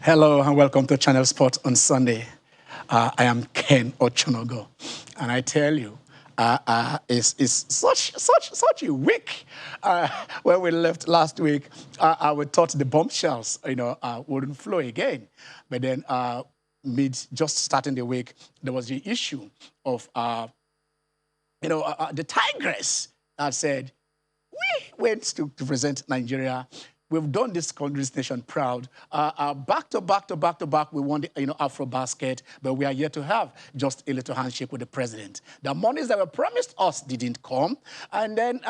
Hello and welcome to Channel Sport on Sunday. I am Ken Ochonogo, and I tell you, it's such a week. When we left last week, we thought the bombshells, wouldn't flow again, but then just starting the week, there was the issue of the Tigress that said we went to present Nigeria. We've done this nation proud. Back to back, we won the Afro basket, but we are yet to have just a little handshake with the president. The monies that were promised us didn't come, and then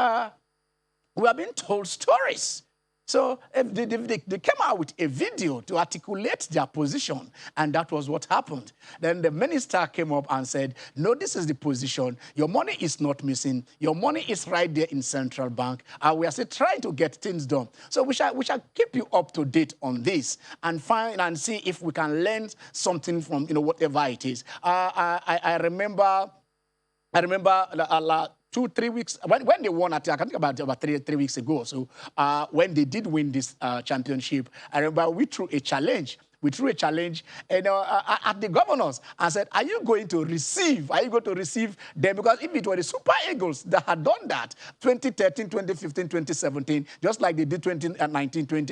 we have been told stories. So if they came out with a video to articulate their position, and that was what happened. Then the minister came up and said, no, this is the position. Your money is not missing. Your money is right there in central bank. We are still trying to get things done. So we shall keep you up to date on this and find and see if we can learn something from whatever it is. I remember 2-3 weeks when they won, I think about three weeks ago. So when they did win this championship, I remember we threw a challenge. We threw a challenge at the governors and said, are you going to receive? Are you going to receive them? Because if it were the Super Eagles that had done that, 2013, 2015, 2017, just like they did 2019,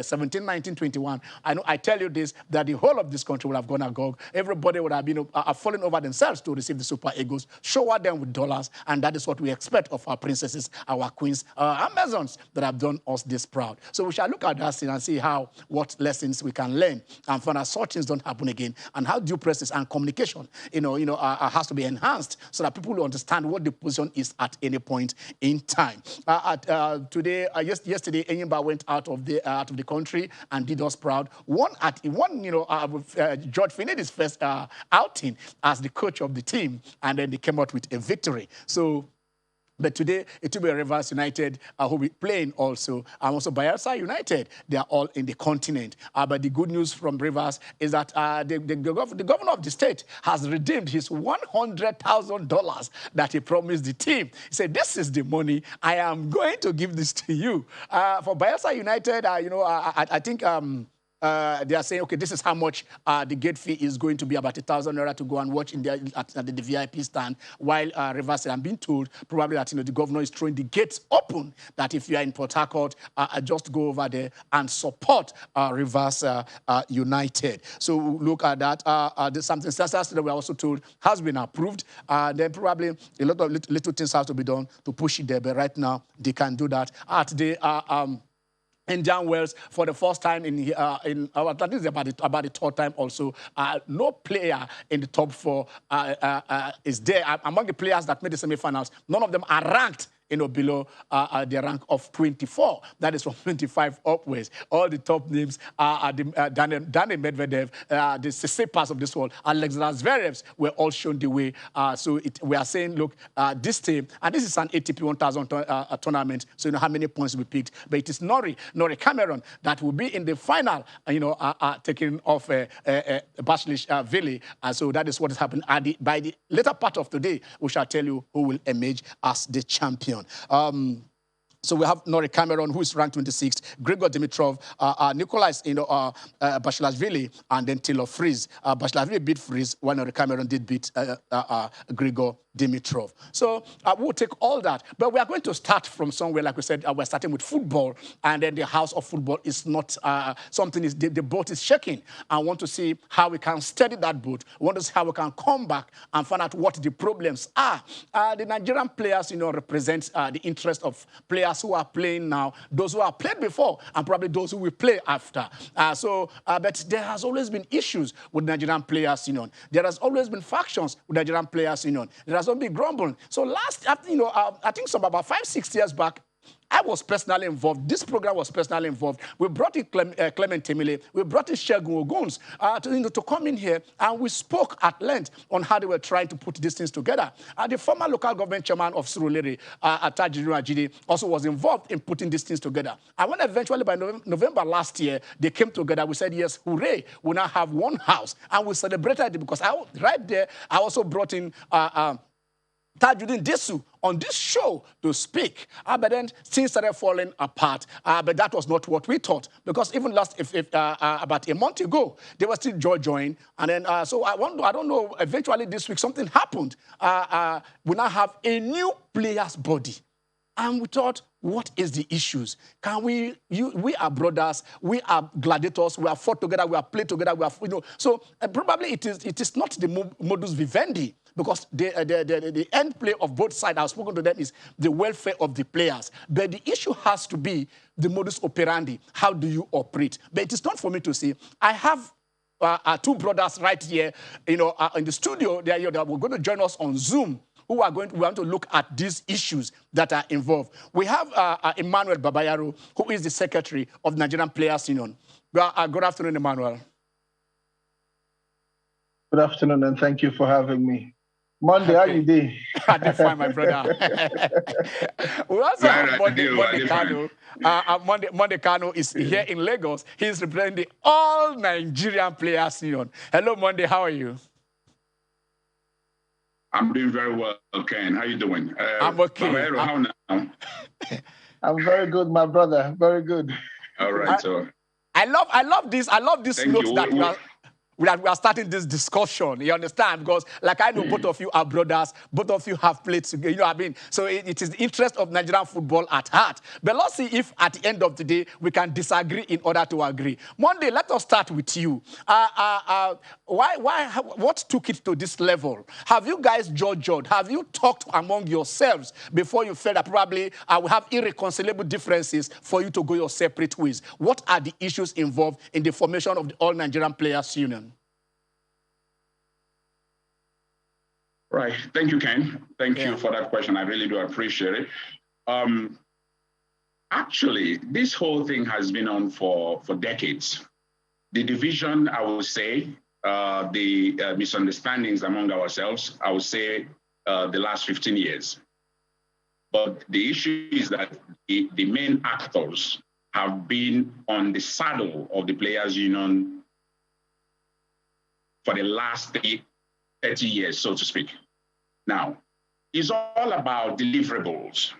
17, 19, 21, I tell you this, that the whole of this country would have gone agog. Everybody would have been falling over themselves to receive the Super Eagles, shower them with dollars, and that is what we expect of our princesses, our queens, our Amazons that have done us this proud. So we shall look at that scene and see what lessons we can learn and find out such things don't happen again, and how due process and communication, has to be enhanced so that people will understand what the position is at any point in time. Yesterday, Enyimba went out of the country and did us proud. George Finley's first outing as the coach of the team, and then they came out with a victory. But today, it will be Rivers United who will be playing also. And also Babayaro United. They are all in the continent. But the good news from Rivers is that the governor of the state has redeemed his $100,000 that he promised the team. He said, this is the money. I am going to give this to you. For Babayaro United, I think... they are saying, okay, this is how much the gate fee is going to be, about 1,000 naira to go and watch at the VIP stand. While Rivers, I'm being told probably that the governor is throwing the gates open. That if you are in Port Harcourt, just go over there and support Rivers United. So look at that. There's something that we are also told has been approved. Then probably a lot of little things have to be done to push it there. But right now they can do that. Indian Wells, for the first time in I think it's about the third time also, no player in the top 4 is there. Among the players that made the semifinals, none of them are ranked below the rank of 24. That is from 25 upwards. All the top names are Daniel Medvedev, the Tsitsipas of this world, Alexander Zverev were all shown the way. So we are saying, look, this team, and this is an ATP 1000 tournament, so you know how many points we picked. But it is Nori Cameron that will be in the final, taking off Basilashvili. So that is what is happening. By the later part of today, we shall tell you who will emerge as the champion. So we have Nori Cameron, who is ranked 26th, Grigor Dimitrov, Nikolai Basilashvili, and then Taylor Fritz. Basilashvili beat Fritz, while Nori Cameron did beat Grigor Dimitrov. So we'll take all that. But we are going to start from somewhere, like we said, we're starting with football, and then the house of football is not something, the boat is shaking. I want to see how we can steady that boat. We want to see how we can come back and find out what the problems are. The Nigerian players, represent the interest of players who are playing now, those who have played before, and probably those who will play after. But there has always been issues with Nigerian players union. There has always been factions with Nigerian players union. There has always been grumbling. So I think some about 5-6 years back, I was personally involved. This program was personally involved. We brought in Clement Temile. We brought in Shegun Oguns to come in here, and we spoke at length on how they were trying to put these things together. The former local government chairman of Surulere, Tajiru Ajidi, also was involved in putting these things together. And when eventually by November last year, they came together, we said, yes, hooray, we now have one house. And we celebrated it because right there, I also brought in Tajuddin Desu on this show to speak. But then things started falling apart. But that was not what we thought. Because even about a month ago, they were still joy-joying. And then, so I don't know, eventually this week something happened. We now have a new player's body. And we thought, what is the issues? Can we are brothers, we are gladiators, we have fought together, we have played together, we have, So probably it is not the modus vivendi, because the end play of both sides, I've spoken to them, is the welfare of the players. But the issue has to be the modus operandi. How do you operate? But it is not for me to say. I have two brothers right here, in the studio. They are going to join us on Zoom, who we want to look at these issues that are involved. We have Emmanuel Babayaro, who is the secretary of the Nigerian Players Union. Good afternoon, Emmanuel. Good afternoon, and thank you for having me. Monday, how you doing? I did fine, my brother. We also have Monday Kano. Monday Kano is here in Lagos. He's representing the All Nigerian Players Union. Hello, Monday. How are you? I'm doing very well, Ken. How you doing? I'm okay. Babayaro, how now? I'm very good, my brother. Very good. All right, I love this. I love this note that we are starting this discussion. You understand? Because, like, I know both of you are brothers. Both of you have played together. You know what I mean? So it is the interest of Nigerian football at heart. But let's see if, at the end of the day, we can disagree in order to agree. Monday, let us start with you. What took it to this level? Have you guys judged? Have you talked among yourselves before you felt that probably we have irreconcilable differences for you to go your separate ways? What are the issues involved in the formation of the All Nigerian Players Union? Right. Thank you, Ken. Thank you for that question. I really do appreciate it. Actually, this whole thing has been on for decades. The division, I will say, the misunderstandings among ourselves, I would say the last 15 years. But the issue is that the main actors have been on the saddle of the Players Union for the last 30 years, so to speak. Now, it's all about deliverables.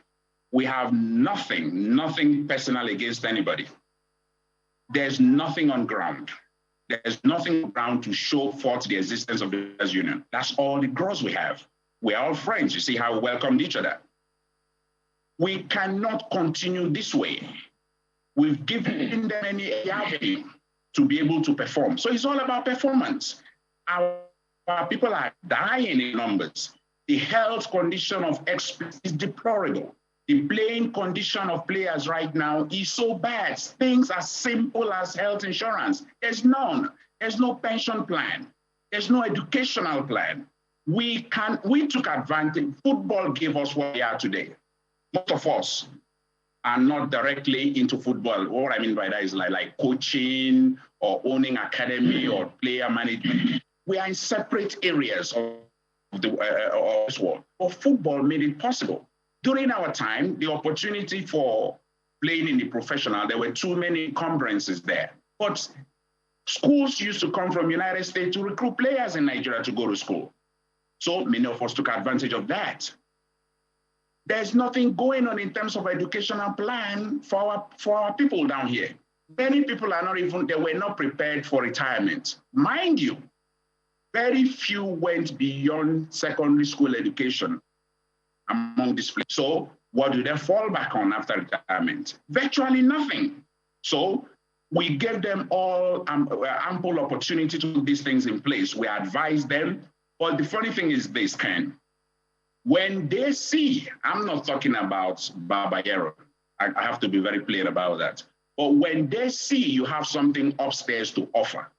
We have nothing personal against anybody. There's nothing on ground. There's nothing on ground to show forth the existence of the Players Union. That's all the gross we have. We're all friends. You see how we welcomed each other. We cannot continue this way. We've given them any avenue to be able to perform. So it's all about performance. Our people are dying in numbers. The health condition of experts is deplorable. The playing condition of players right now is so bad. Things as simple as health insurance. There's none. There's no pension plan. There's no educational plan. We took advantage. Football gave us what we are today. Most of us are not directly into football. What I mean by that is like coaching or owning academy or player management. We are in separate areas of this world. But football made it possible. During our time, the opportunity for playing in the professional, there were too many encumbrances there. But schools used to come from United States to recruit players in Nigeria to go to school. So many of us took advantage of that. There's nothing going on in terms of educational plan for our people down here. Many people are they were not prepared for retirement. Mind you, very few went beyond secondary school education among these players. So what do they fall back on after retirement? Virtually nothing. So we gave them all ample opportunity to put these things in place. We advised them. But the funny thing is this, Ken. When they see, I'm not talking about Babayaro. I have to be very clear about that. But when they see you have something upstairs to offer,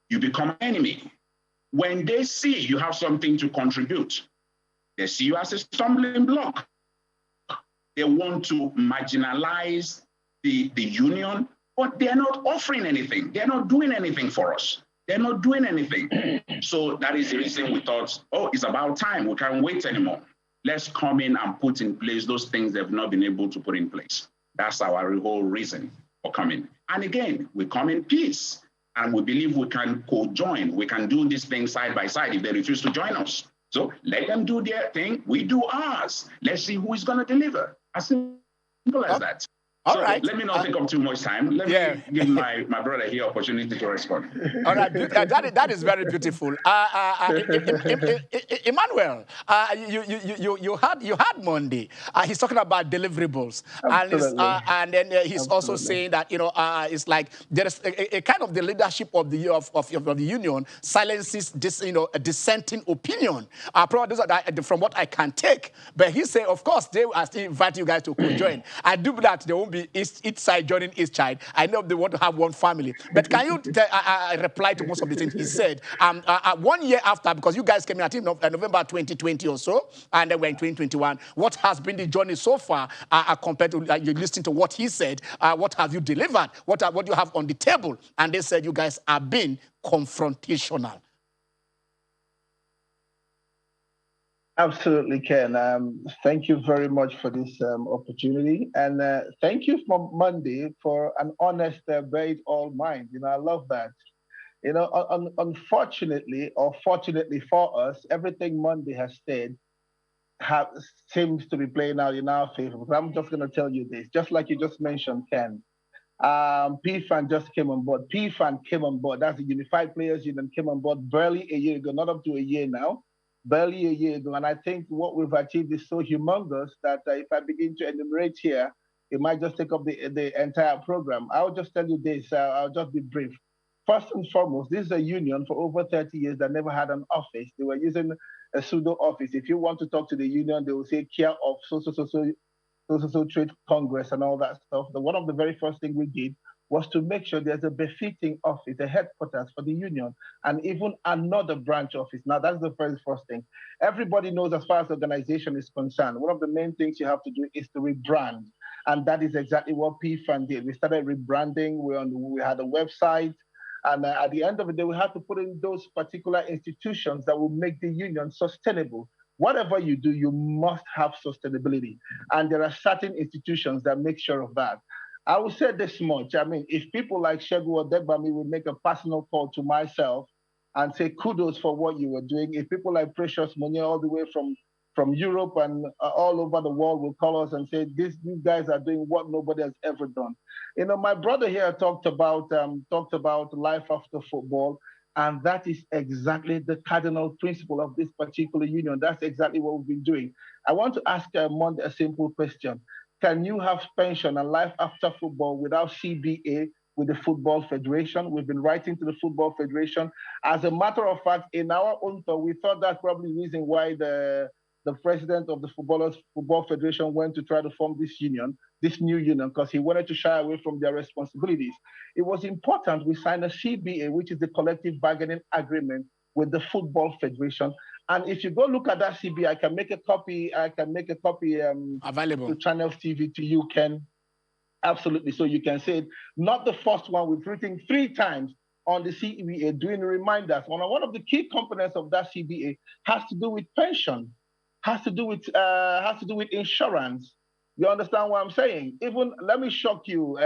you become an enemy. When they see you have something to contribute, they see you as a stumbling block. They want to marginalize the union, but they're not offering anything. They're not doing anything for us. They're not doing anything. So that is the reason we thought, oh, it's about time. We can't wait anymore. Let's come in and put in place those things they've not been able to put in place. That's our whole reason for coming. And again, we come in peace. And we believe we can co-join. We can do these things side by side if they refuse to join us. So let them do their thing. We do ours. Let's see who is going to deliver. As simple as that. All so right. let me not take up too much time. Let me give my brother here opportunity to respond. All right, that is very beautiful. Emmanuel, you had Monday. He's talking about deliverables, Absolutely. and then he's also saying that it's like there is a kind of the leadership of the union silences this a dissenting opinion. Probably those are from what I can take. But he said, of course, they are still inviting you guys to co-join. I do believe that there won't be each side joining each side. I know they want to have one family. But can you reply to most of the things he said? 1 year after, because you guys came in, I think, November 2020 or so, and then we're in 2021. What has been the journey so far compared to you listening to what he said? What have you delivered? What do you have on the table? And they said you guys are being confrontational. Absolutely, Ken. Thank you very much for this opportunity. And thank you for Monday for an honest, very all mind. I love that. Unfortunately, or fortunately for us, everything Monday has said seems to be playing out in our favor. But I'm just going to tell you this, just like you just mentioned, Ken. PFAN just came on board. PFAN came on board. That's the Unified Players Union came on board barely a year ago, not up to a year now, barely a year ago. And I think what we've achieved is so humongous that if I begin to enumerate here, it might just take up the entire program. I'll just tell you this. I'll just be brief. First and foremost, this is a union for over 30 years that never had an office. They were using a pseudo office. If you want to talk to the union, they will say care of so trade congress and all that stuff. One of the very first things we did was to make sure there's a befitting office, a headquarters for the union, and even another branch office. Now, that's the very first thing. Everybody knows as far as organization is concerned, one of the main things you have to do is to rebrand. And that is exactly what PFAN did. We started rebranding. We had a website. And at the end of the day, we had to put in those particular institutions that will make the union sustainable. Whatever you do, you must have sustainability. And there are certain institutions that make sure of that. I will say this much. I mean, if people like Shegu or Degbami would make a personal call to myself and say kudos for what you were doing, if people like Precious Money all the way from Europe and all over the world will call us and say, these guys are doing what nobody has ever done. My brother here talked about life after football. And that is exactly the cardinal principle of this particular union. That's exactly what we've been doing. I want to ask Monde a simple question. Can you have pension and life after football without CBA with the Football Federation? We've been writing to the Football Federation. As a matter of fact, in our own thought, we thought that's probably the reason why the president of the Football Federation went to try to form this new union, because he wanted to shy away from their responsibilities. It was important we signed a CBA, which is the collective bargaining agreement with the Football Federation. And if you go look at that CBA, I can make a copy available to Channels TV to you, Ken. Absolutely. So you can say it. Not the first one. We've written 3 times on the CBA, doing reminders. One of the key components of that CBA has to do with pension. Has to do with insurance. You understand what I'm saying? Even let me shock you,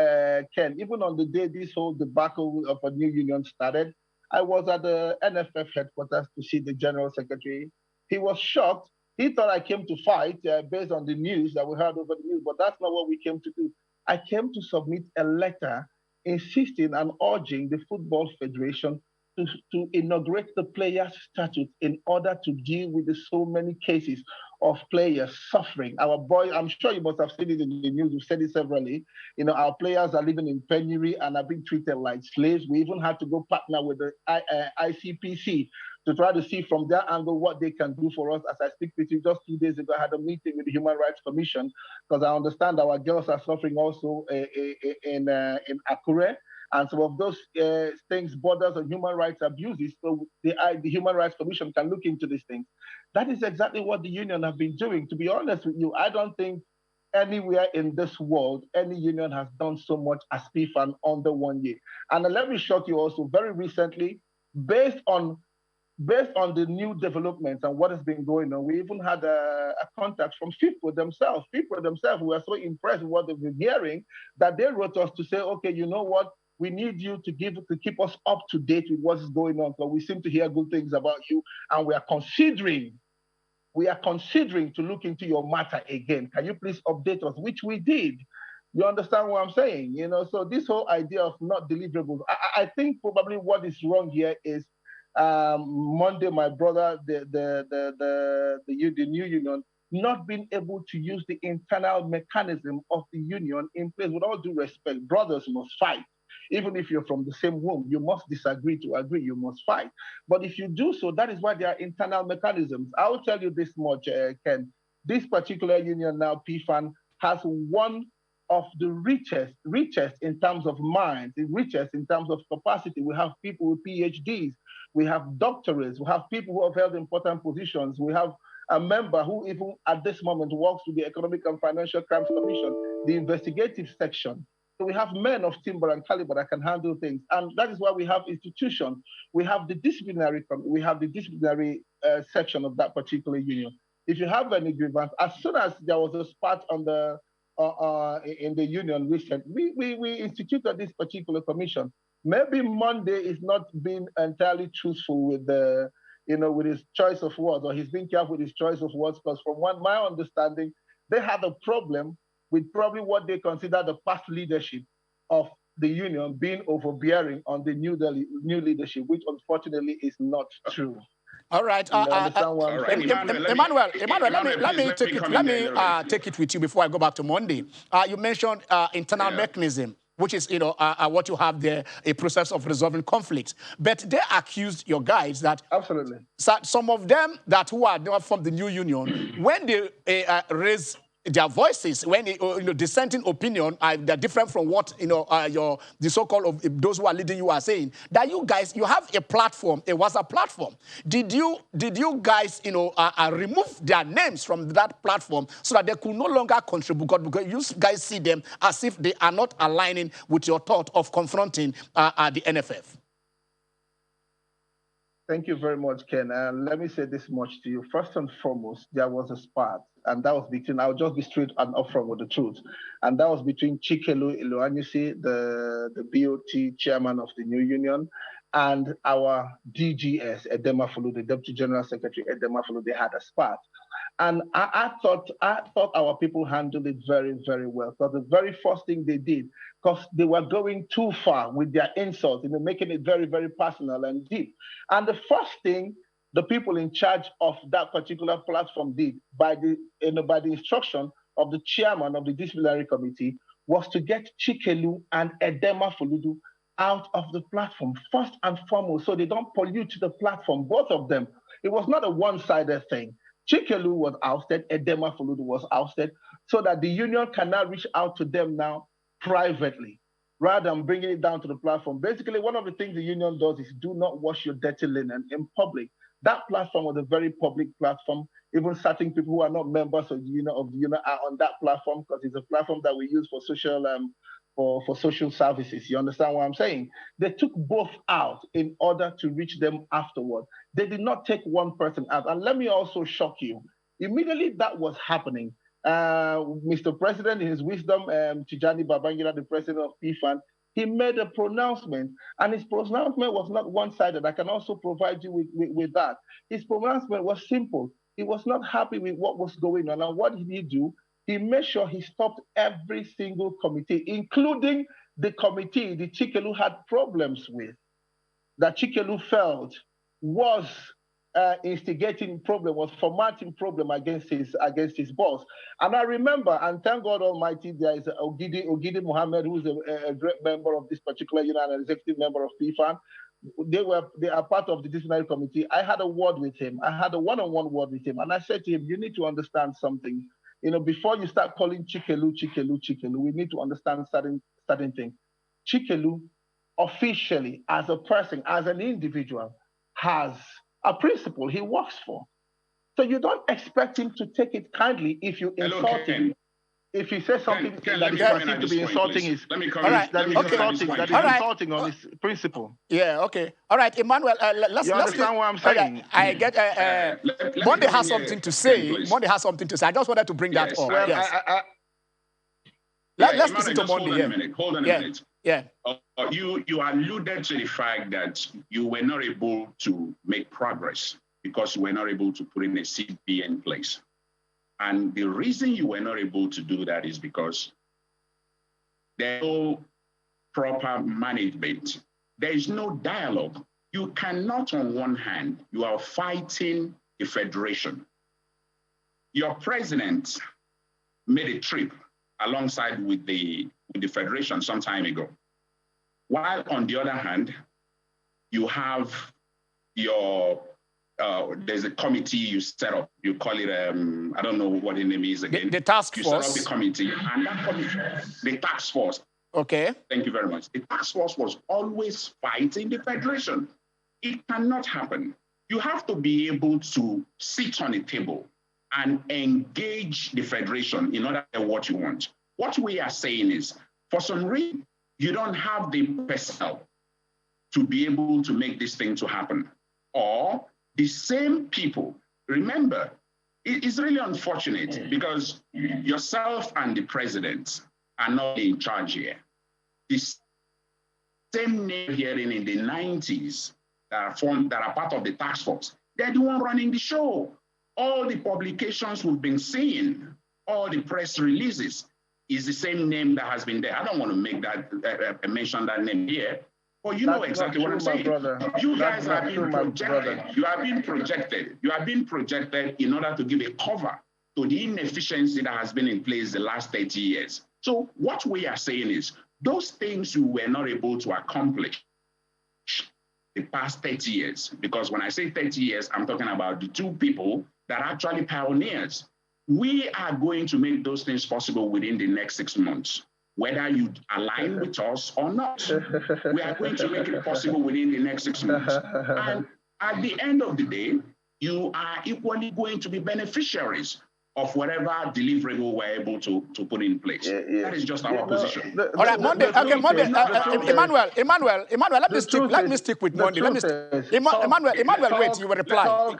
Ken. Even on the day this whole debacle of a new union started, I was at the NFF headquarters to see the general secretary. He was shocked. He thought I came to fight based on the news that we heard over the news, but that's not what we came to do. I came to submit a letter insisting and urging the Football Federation to inaugurate the players' statute in order to deal with the so many cases of players suffering. Our boys, I'm sure you must have seen it in the news, we've said it severally, our players are living in penury and are being treated like slaves. We even had to go partner with the ICPC to try to see from their angle what they can do for us. As I speak with you, just 2 days ago, I had a meeting with the Human Rights Commission, because I understand our girls are suffering also in Akure. And some of those things, borders on human rights abuses, so the Human Rights Commission can look into these things. That is exactly what the union have been doing. To be honest with you, I don't think anywhere in this world, any union has done so much as PFAN under 1 year. And let me shock you also, very recently, based on the new developments and what has been going on, we even had a contact from FIFA themselves. FIFA themselves were so impressed with what they've been hearing that they wrote us to say, okay, you know what? We need you to keep us up to date with what is going on, because we seem to hear good things about you, and we are considering we are considering to look into your matter again. Can you please update us? Which we did. You understand what I'm saying? You know, so this whole idea of not deliverables, I think probably what is wrong here is Monday, my brother, the new union, not being able to use the internal mechanism of the union in place. With all due respect, brothers must fight. Even if you're from the same womb, you must disagree to agree, you must fight. But if you do so, that is why there are internal mechanisms. I will tell you this much, Ken. This particular union now, PFAN, has one of the richest in terms of minds, the richest in terms of capacity. We have people with PhDs, we have doctorates, we have people who have held important positions, we have a member who even at this moment works with the Economic and Financial Crimes Commission, the investigative section. So we have men of timber and caliber that can handle things, and that is why we have institutions. We have the disciplinary section of that particular union. If you have any grievance, as soon as there was a spat on the in the union recently, we instituted this particular commission. Maybe Monday is not being entirely truthful with the, with his choice of words, or he's being careful with his choice of words, because from my understanding, they had a problem with probably what they consider the past leadership of the union being overbearing on the new leadership, which unfortunately is not true. All right. Emmanuel, let me take it with you before I go back to Monday. You mentioned internal mechanism, which is, what you have there, a process of resolving conflicts. But they accused your guys that absolutely some of them who are not from the new union, when they raise their voices, when dissenting opinion, they're different from what the so-called those who are leading you are saying. That you guys, you have a platform, a WhatsApp platform. Did you guys remove their names from that platform so that they could no longer contribute? Because you guys see them as if they are not aligning with your thought of confronting the NFF. Thank you very much, Ken. Let me say this much to you. First and foremost, there was a spat, and that was between, I'll just be straight and upfront with the truth, and that was between Chikelu Iloanyusi, the BOT chairman of the new union, and our DGS, Edema Fulu, the Deputy General Secretary, Edema Fulu. They had a spat. And I thought our people handled it very, very well. Because the very first thing they did, because they were going too far with their insults, making it very, very personal and deep. And the first thing the people in charge of that particular platform did, by the instruction of the chairman of the disciplinary committee, was to get Chikelu and Edema Fuludu out of the platform, first and foremost, so they don't pollute the platform, both of them. It was not a one-sided thing. Chikelu was ousted, Edema Fuludu was ousted, so that the union can now reach out to them now privately, rather than bringing it down to the platform. Basically, one of the things the union does is do not wash your dirty linen in public. That platform was a very public platform. Even certain people who are not members of the union are on that platform, because it's a platform that we use for social for social services. You understand what I'm saying? They took both out in order to reach them afterward. They did not take one person out. And let me also shock you. Immediately that was happening, Mr. President, in his wisdom, Tijani Babangida, the president of PFAN, he made a pronouncement, and his pronouncement was not one-sided. I can also provide you with that. His pronouncement was simple. He was not happy with what was going on. And what did he do? He made sure he stopped every single committee, including the committee the Chikelu had problems with, that Chikelu felt was instigating problem, was formatting problem against his boss. And I remember, and thank God Almighty, there is Ogidi Mohammed, who is a great member of this particular union, an executive member of PFAN. They are part of the disciplinary committee. I had a word with him. I had a one-on-one word with him, and I said to him, you need to understand something. Before you start calling Chikelu, we need to understand certain things. Chikelu, officially, as a person, as an individual, has a principle he works for. So you don't expect him to take it kindly if you insult him. If he says something that is perceived to be insulting, insulting on his principle. Yeah, okay. All right, Emmanuel, let's understand what I'm saying? I get, Monday has something to say. Monday has something to say. I just wanted to bring that up. Well, yes. Let's listen to Monday. Hold on a minute. Yeah. You alluded to the fact that you were not able to make progress because you were not able to put in a CBA in place. And the reason you were not able to do that is because there's no proper management. There is no dialogue. You cannot, on one hand, you are fighting the federation. Your president made a trip alongside with the federation some time ago. While on the other hand, you have your, there's a committee you set up. You call it, I don't know what the name is again. The task force. You set up the committee, and that committee, the task force. Okay. Thank you very much. The task force was always fighting the federation. It cannot happen. You have to be able to sit on a table and engage the federation in order to get what you want. What we are saying is, for some reason, you don't have the personnel to be able to make this thing to happen. Or the same people, remember, it's really unfortunate because yourself and the president are not in charge here. The same name hearing in the 90s that are part of the task force, they're the one running the show. All the publications we've been seeing, all the press releases, is the same name that has been there. I don't want to make that mention that name here, but you know exactly what I'm saying. You guys are being projected. You are being projected. You are being projected in order to give a cover to the inefficiency that has been in place the last 30 years. So what we are saying is those things you were not able to accomplish the past 30 years, because when I say 30 years, I'm talking about the two people that are actually pioneers. We are going to make those things possible within the next 6 months, whether you align with us or not. We are going to make it possible within the next 6 months. And at the end of the day, you are equally going to be beneficiaries of whatever deliverable we're able to put in place. That is just our position. All right, Monday. Okay, Monday. Emmanuel. Let me stick with Monday. Emmanuel, wait. You will reply.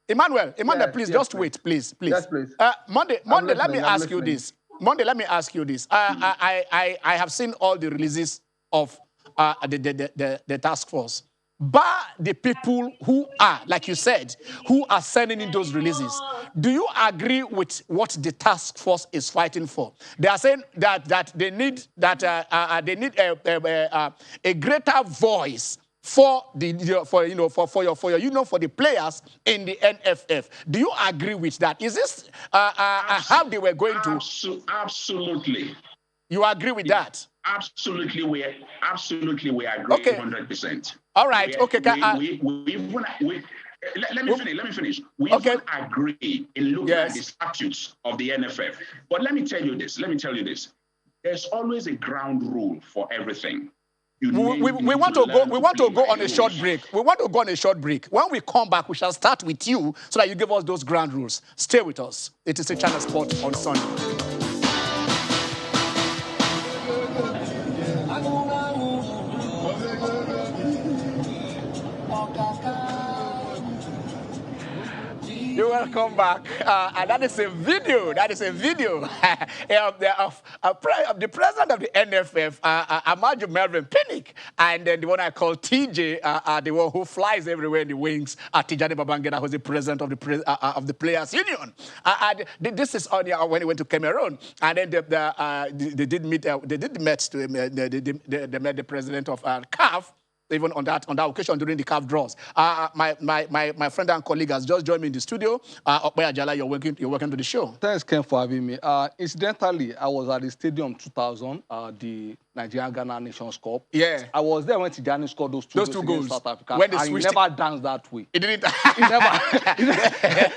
Emmanuel, please, just wait, please. Yes, please. Monday, let me ask you this. I have seen all the releases of the task force. But the people who are, like you said, who are sending in those releases, do you agree with what the task force is fighting for? They are saying that they need a greater voice for the players in the NFF. Do you agree with that? Is this how they were going to? Absolutely. You agree with that? Absolutely, we agree 100%. All right. Let me finish. We even agree in looking at the statutes of the NFF. But let me tell you this. There's always a ground rule for everything. We want to go on a short break. When we come back, we shall start with you so that you give us those ground rules. Stay with us. It is a Channel Sport on Sunday. You're welcome back. And that is a video. Of the president of the NFF, Amaju Melvin Pinnick, and then the one I call TJ, the one who flies everywhere in the wings, Tijani Babangida, who's the president of the Players Union. This is on when he went to Cameroon, and then they met the president of CAF. Even on that occasion during the CAF draws. My friend and colleague has just joined me in the studio. Okpei Ajala, you're welcome to the show. Thanks, Ken, for having me. Incidentally, I was at the Stadium 2000, the Nigeria-Ghana Nations Cup. Yeah. I was there when Tijani scored those two goals in South Africa. When they and he never danced that way. He didn't.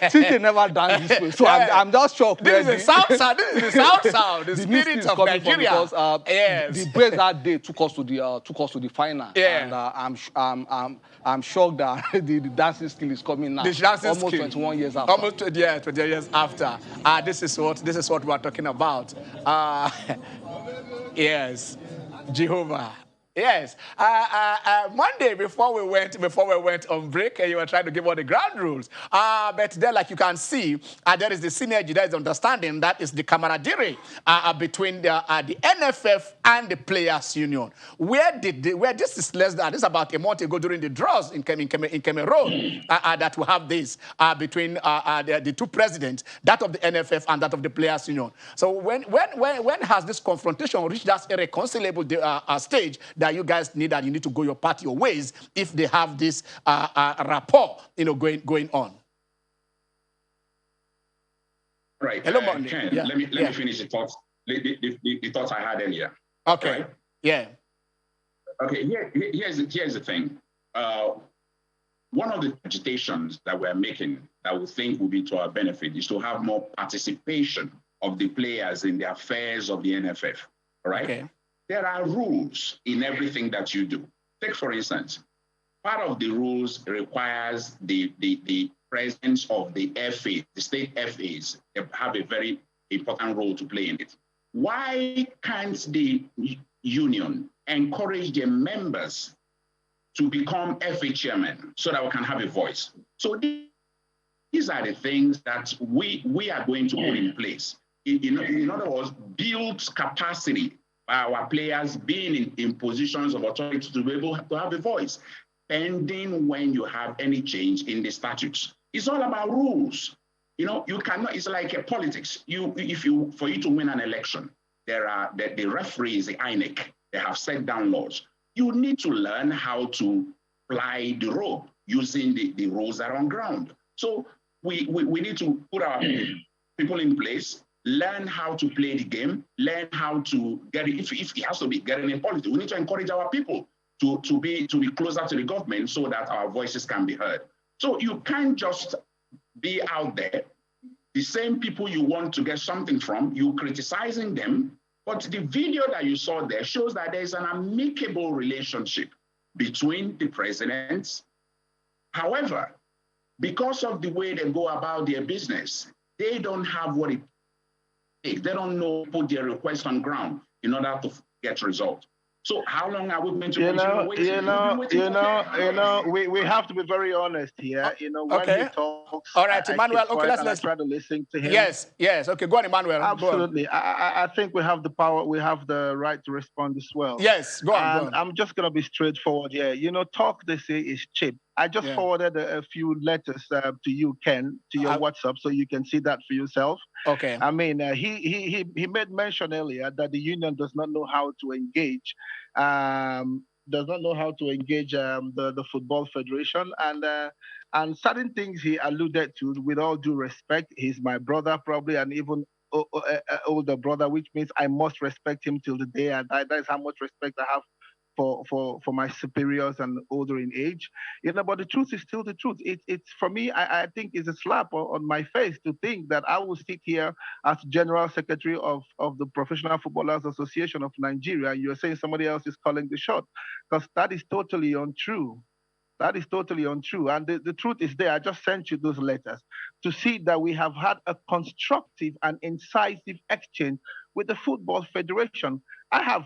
TJ never danced this way. So I'm just shocked. This is the South Sound. The spirit of Nigeria. Because the break that day took us to the final. Yeah. And I'm shocked that the dancing skill is coming now. Almost 21 years after. Almost 20 years after. This is what we're talking about. Yes, Jehovah. Yes. Monday before we went on break, you were trying to give all the ground rules. But then, like you can see, there is the synergy, there is understanding, that is the camaraderie between the NFF and the Players Union. Where this is less than, this is about a month ago during the draws in Cameroon, that we have this between the two presidents, that of the NFF and that of the Players Union. So when has this confrontation reached that irreconcilable stage that you guys need to go your part your ways if they have this rapport, going on? Right. Hello, Monday. Ken, Yeah. let me finish the thoughts. The thoughts I had earlier. Okay. Right? Yeah. Okay. Here's the thing. One of the agitations that we're making that we think will be to our benefit is to have more participation of the players in the affairs of the NFF. All right. Okay. There are rules in everything that you do. Take, for instance, part of the rules requires the presence of the FA, the state FAs. They have a very important role to play in it. Why can't the union encourage their members to become FA chairman so that we can have a voice? So these are the things that we are going to put in place. In other words, build capacity by our players being in positions of authority to be able to have a voice, pending when you have any change in the statutes. It's all about rules. You cannot, it's like a politics. For you to win an election, there are the referees, the INEC, they have set down laws. You need to learn how to fly the rope using the rules that are on ground. So we need to put our people in place, learn how to play the game, learn how to get it. If it has to be getting in politics, we need to encourage our people to be closer to the government so that our voices can be heard. So you can't just be out there, the same people you want to get something from, you criticizing them, but the video that you saw there shows that there's an amicable relationship between the presidents. However, because of the way they go about their business, they don't have what it takes. They don't know, put their request on ground in order to get results. So how long are we going to continue waiting? We have to be very honest here. When he talks, all right, Emmanuel. Okay, let's try to listen to him. Yes. Okay, go on, Emmanuel. Absolutely. Go on. I think we have the power. We have the right to respond as well. Yes, go on. I'm just gonna be straightforward here. Talk, they say, is cheap. I just forwarded a few letters to you, Ken, to your WhatsApp, so you can see that for yourself. Okay. I mean, he made mention earlier that the union does not know how to engage, the Football Federation, and certain things he alluded to. With all due respect, he's my brother, probably, and even older brother, which means I must respect him till the day I die. That is how much respect I have for my superiors and older in age. But the truth is still the truth. It's for me, I think it's a slap on my face to think that I will sit here as General Secretary of the Professional Footballers Association of Nigeria, and you're saying somebody else is calling the shot, because that is totally untrue. That is totally untrue. And the truth is there. I just sent you those letters to see that we have had a constructive and incisive exchange with the Football Federation. I have,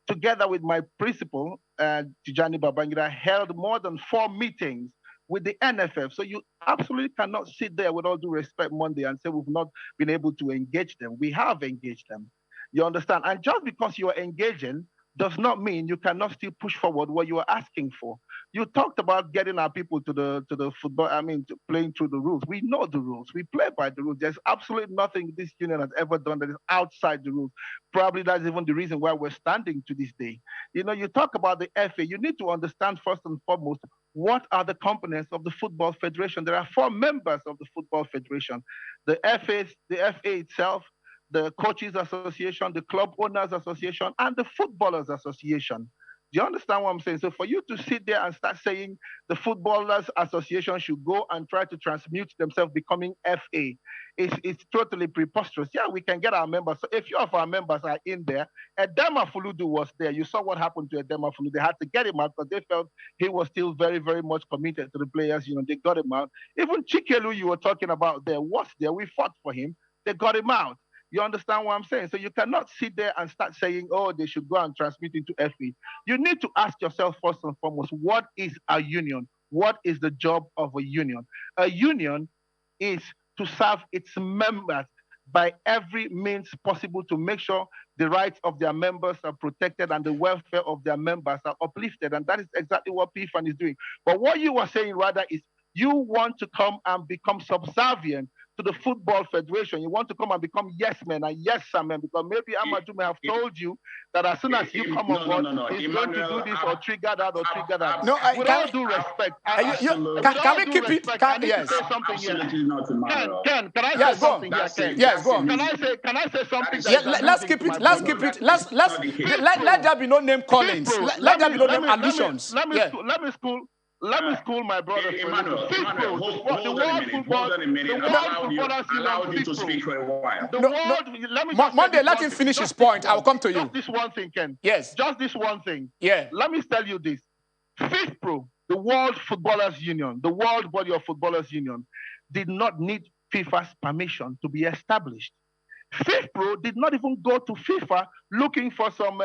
together with my principal, Tijani Babangida, held more than 4 meetings with the NFF. So you absolutely cannot sit there, with all due respect, Monday, and say we've not been able to engage them. We have engaged them. You understand? And just because you are engaging does not mean you cannot still push forward what you are asking for. You talked about getting our people to the football, to playing through the rules. We know the rules. We play by the rules. There's absolutely nothing this union has ever done that is outside the rules. Probably that's even the reason why we're standing to this day. You talk about the FA. You need to understand first and foremost what are the components of the Football Federation. There are 4 members of the Football Federation. The FA itself, the Coaches Association, the Club Owners Association, and the Footballers Association. Do you understand what I'm saying? So for you to sit there and start saying the Footballers Association should go and try to transmute themselves becoming FA, it's totally preposterous. Yeah, we can get our members. So a few of our members are in there. Edema Fuludu was there. You saw what happened to Edema Fuludu. They had to get him out because they felt he was still very, very much committed to the players. They got him out. Even Chikelu you were talking about there was there. We fought for him. They got him out. You understand what I'm saying? So you cannot sit there and start saying, oh, they should go and transmit into FA. You need to ask yourself first and foremost, what is a union? What is the job of a union? A union is to serve its members by every means possible to make sure the rights of their members are protected and the welfare of their members are uplifted. And that is exactly what PFAN is doing. But what you were saying rather is you want to come and become subservient to the Football Federation. You want to come and become yes men and yes sir men, because maybe Amadou may have told you that as soon as you come on board, he's going to do this or trigger that or trigger that. No, with all due respect, can we keep it? Yes. Absolutely not, Emmanuel. Ken, can I say something here, Ken? Yes, go on. Can I say something? Let's keep it. Let there be no name callings. Let there be no name allusions. Let me school my brother. Emmanuel, hold on a minute. Allow you to speak for a while. Monday, let him finish his point. I will come to you. Just this one thing, Ken. Yes. Just this one thing. Yeah. Let me tell you this. FIFPro, the World Footballers Union, the World Body of Footballers Union, did not need FIFA's permission to be established. FIFPro did not even go to FIFA looking for some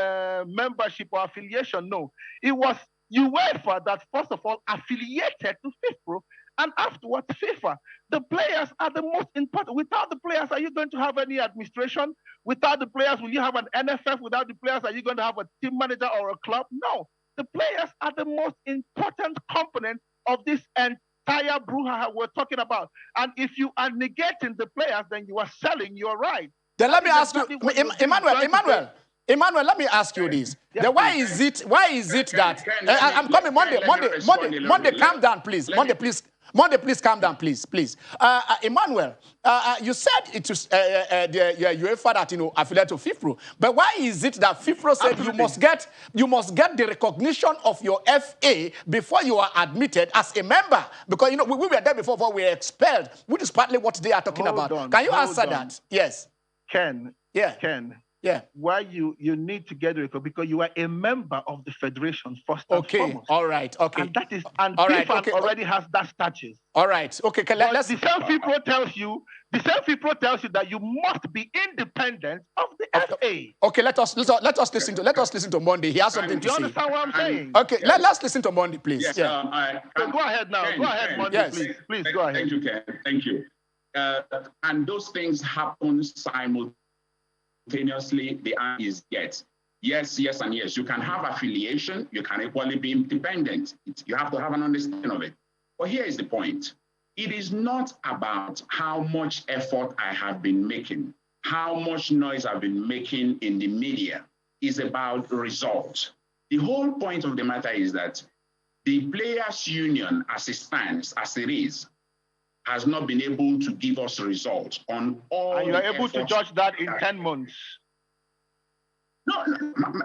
membership or affiliation. No, it was UEFA that first of all affiliated to FIFPro, and afterwards FIFA. The players are the most important. Without the players, are you going to have any administration? Without the players, will you have an NFF? Without the players, are you going to have a team manager or a club? No. The players are the most important component of this entire brouhaha we're talking about. And if you are negating the players, then you are selling your right. Then let me ask you, Emmanuel, let me ask you this. Yes, then why is it that I'm coming Monday, calm down, please. Monday, please calm down, please. Emmanuel, you said it was the UEFA that affiliated to FIFPro, but why is it that FIFPro said you must get the recognition of your FA before you are admitted as a member? Because we were there before we were expelled, which is partly what they are talking about. Can you answer that? Yes. Ken. Yeah. Ken. Yeah. Why you need to get the record? Because you are a member of the federation first and foremost. All right. Okay. And that is FIFA already has that status. All right. Okay. The same FIFPro tells you that you must be independent of the FA. Okay. Let us listen to Monday. He has something to say. You understand what I'm saying? Okay. Let's listen to Monday, please. Yes, yeah. So go ahead now. Go ahead, Monday. Yes. Please go ahead. Thank you, Ken. Thank you. And those things happen simultaneously. The answer is yes. Yes, and yes. You can have affiliation. You can equally be independent. You have to have an understanding of it. But here is the point. It is not about how much effort I have been making, how much noise I've been making in the media. It's about results. The whole point of the matter is that the players' union, as it stands, as it is, has not been able to give us results on all. And you are able to judge that in 10 months. No,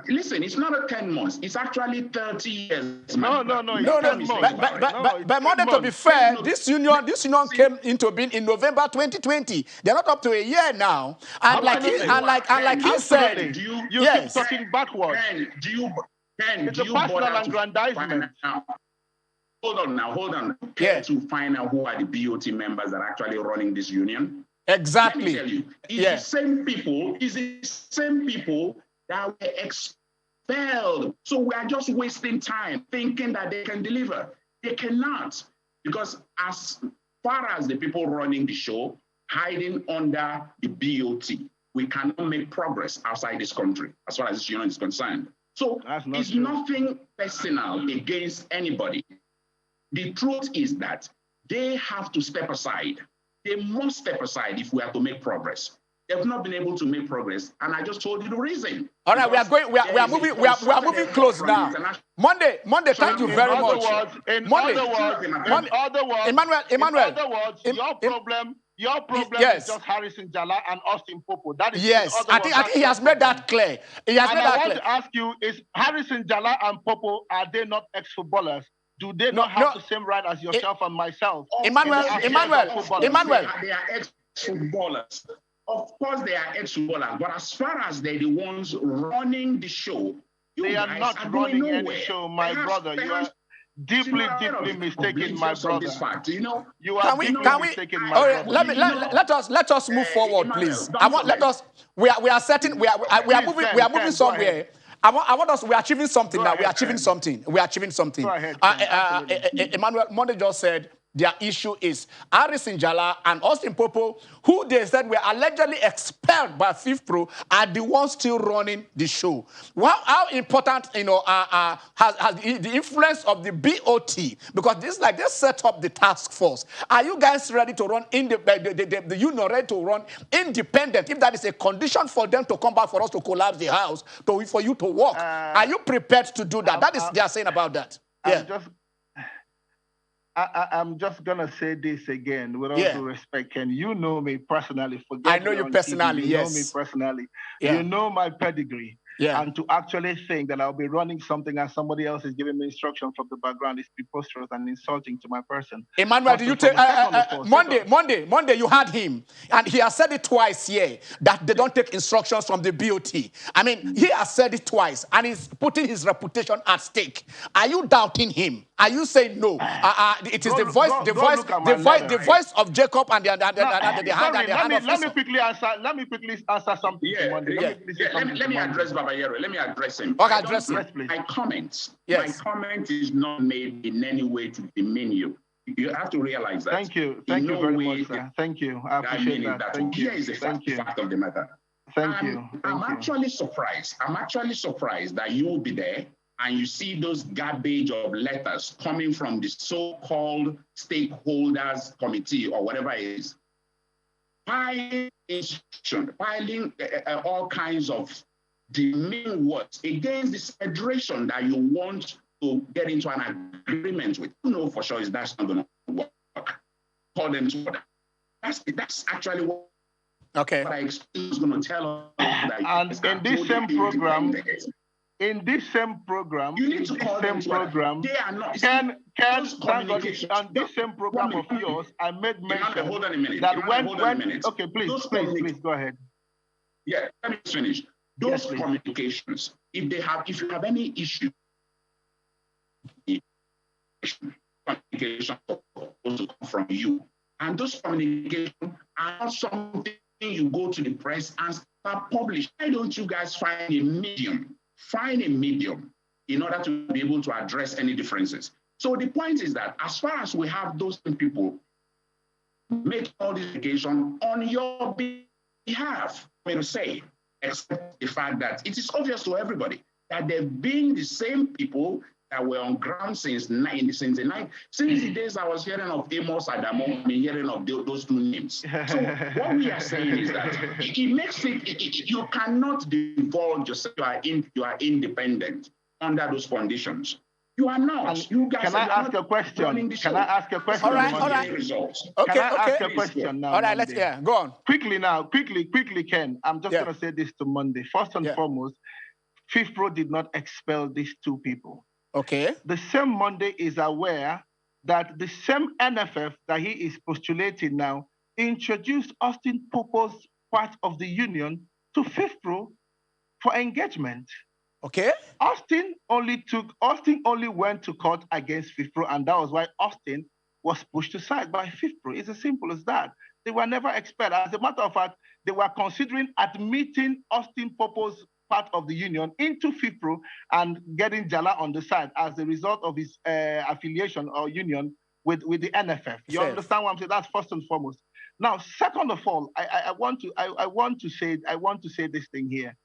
listen, it's not a 10 months. It's actually 30 years. No. But Monday, to be fair, this union came into being in November 2020. They're not up to a year now. And like he said, you keep talking backwards. It's a personal aggrandizement. Hold on. To find out who are the BOT members that are actually running this union. Exactly. Let me tell you, it's the same people that were expelled. So we are just wasting time thinking that they can deliver. They cannot. Because as far as the people running the show, hiding under the BOT, we cannot make progress outside this country as far as this union is concerned. So it's nothing personal against anybody. The truth is that they have to step aside. They must step aside if we are to make progress. They have not been able to make progress, and I just told you the reason. All right, we are moving close now. Monday, thank you very much. In other words, Emmanuel, your problem is just Harrison Jala and Austin Popo. That is I think he has made that clear. I want to ask you: is Harrison Jala and Popo, are they not ex-footballers? Do they not have the same right as yourself and myself? Emmanuel. They are ex-footballers. Of course, they are ex-footballers, but as far as they're the ones running the show, they are not running any show, my brother. deeply mistaken, my brother. Fact, you know, you are deeply mistaken, my brother. Let us move forward, please. We are moving somewhere. I want us. We are achieving something now. We are achieving something. We are achieving something. Go ahead, Emmanuel Monday just said their issue is Aris Njala and Austin Popo, who they said were allegedly expelled by FIFPro, are the ones still running the show. How important, you know, has the influence of the BOT? Because this, like, they set up the task force. Are you guys ready to run the union ready to run independent? If that is a condition for them to come back for us to collapse the house, for you to work, are you prepared to do that? That is they are saying about that. I'm just gonna say this again with all due respect, Ken. You know me personally. I know you personally. TV. You know me personally. You know my pedigree. And to actually think that I'll be running something and somebody else is giving me instruction from the background is preposterous and insulting to my person. Emmanuel, do you take Monday? You had him, and he has said it twice here that they don't take instructions from the BOT. I mean, he has said it twice, and he's putting his reputation at stake. Are you doubting him? Are you saying no? It is the voice of Jacob and the hand and the hand of Let me quickly answer something. Let me address Babayaro. Let me address him. Okay, address him. My comment is not made in any way to demean you. You have to realize that. Thank you very much, sir. Thank you. I appreciate that. Thank you. Here is the fact of the matter. I'm actually surprised. I'm actually surprised that you will be there and you see those garbage of letters coming from the so-called stakeholders committee or whatever it is, piling all kinds of demeaning words against this federation that you want to get into an agreement with. You know for sure that's not going to work. Call them to order. That's actually what I was going to tell us. And in this same program, you need to call them program. They are not. On this same program of yours, I made mention Okay, please go ahead. Yeah, let me finish. Those communications, if you have any issue, communication also come from you, and those communications are not something you go to the press and start publish. Why don't you guys find a medium? Find a medium in order to be able to address any differences. So the point is that as far as we have those people make all this communication on your behalf, I mean to say, except the fact that it is obvious to everybody that they've been the same people that were on ground since the days I was hearing of Amos Adamo, I mean, hearing of those two names. So what we are saying is that it makes you cannot divulge yourself. You are independent under those conditions. You are not. You guys Can I ask a question? All right. Results. Okay. Can I ask a question now? All right, go on. Quickly, Ken. I'm just going to say this to Monday. First and foremost, FIFPro did not expel these two people. Okay. The same Monday is aware that the same NFF that he is postulating now introduced Austin Popo's part of the union to FIFPro for engagement. Okay. Austin only went to court against FIFPro, and that was why Austin was pushed aside by FIFPro. It's as simple as that. They were never expelled. As a matter of fact, they were considering admitting Austin Popo's part of the union into FIFPro and getting Jala on the side as a result of his affiliation or union with the NFF. You understand what I'm saying? That's first and foremost. Now, second of all, I want to say this thing here.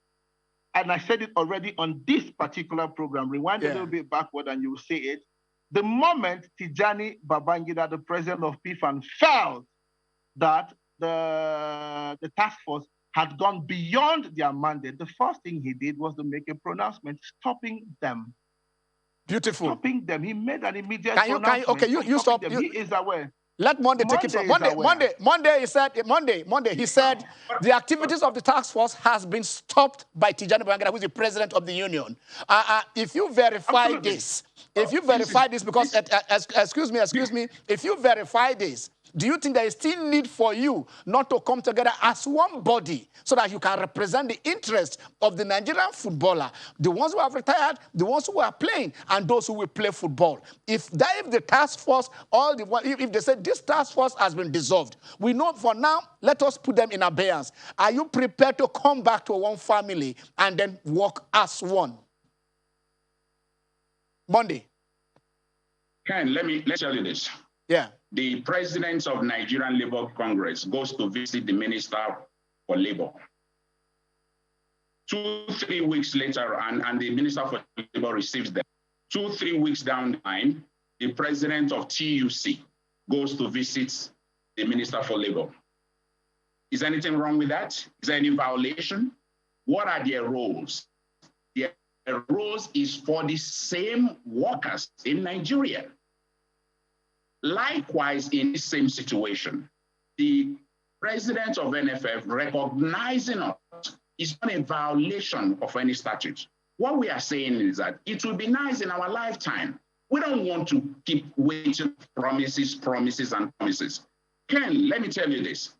And I said it already on this particular program. Rewind a little bit backward and you will see it. The moment Tijani Babangida, the president of PFAN, felt that the task force had gone beyond their mandate, the first thing he did was to make a pronouncement stopping them. Beautiful. Stopping them. He made an immediate pronouncement. You stop. He is aware. Let Monday take it from Monday. He said the activities of the task force has been stopped by Tijani Babangida, who is the president of the union. If you verify this, if you verify this, because, excuse me, if you verify this, do you think there is still need for you not to come together as one body so that you can represent the interest of the Nigerian footballer, the ones who have retired, the ones who are playing, and those who will play football? If the task force, if they say this task force has been dissolved, we know for now, let us put them in abeyance. Are you prepared to come back to one family and then work as one? Monday. Ken, let's tell you this. Yeah. The president of Nigerian Labour Congress goes to visit the Minister for Labour. 2-3 weeks later, and the Minister for Labour receives them. 2-3 weeks down the line, the president of TUC goes to visit the Minister for Labour. Is anything wrong with that? Is there any violation? What are their roles? Their roles is for the same workers in Nigeria. Likewise, in the same situation, the president of NFF recognizing us is not a violation of any statute. What we are saying is that it will be nice in our lifetime. We don't want to keep waiting promises. Ken, let me tell you this.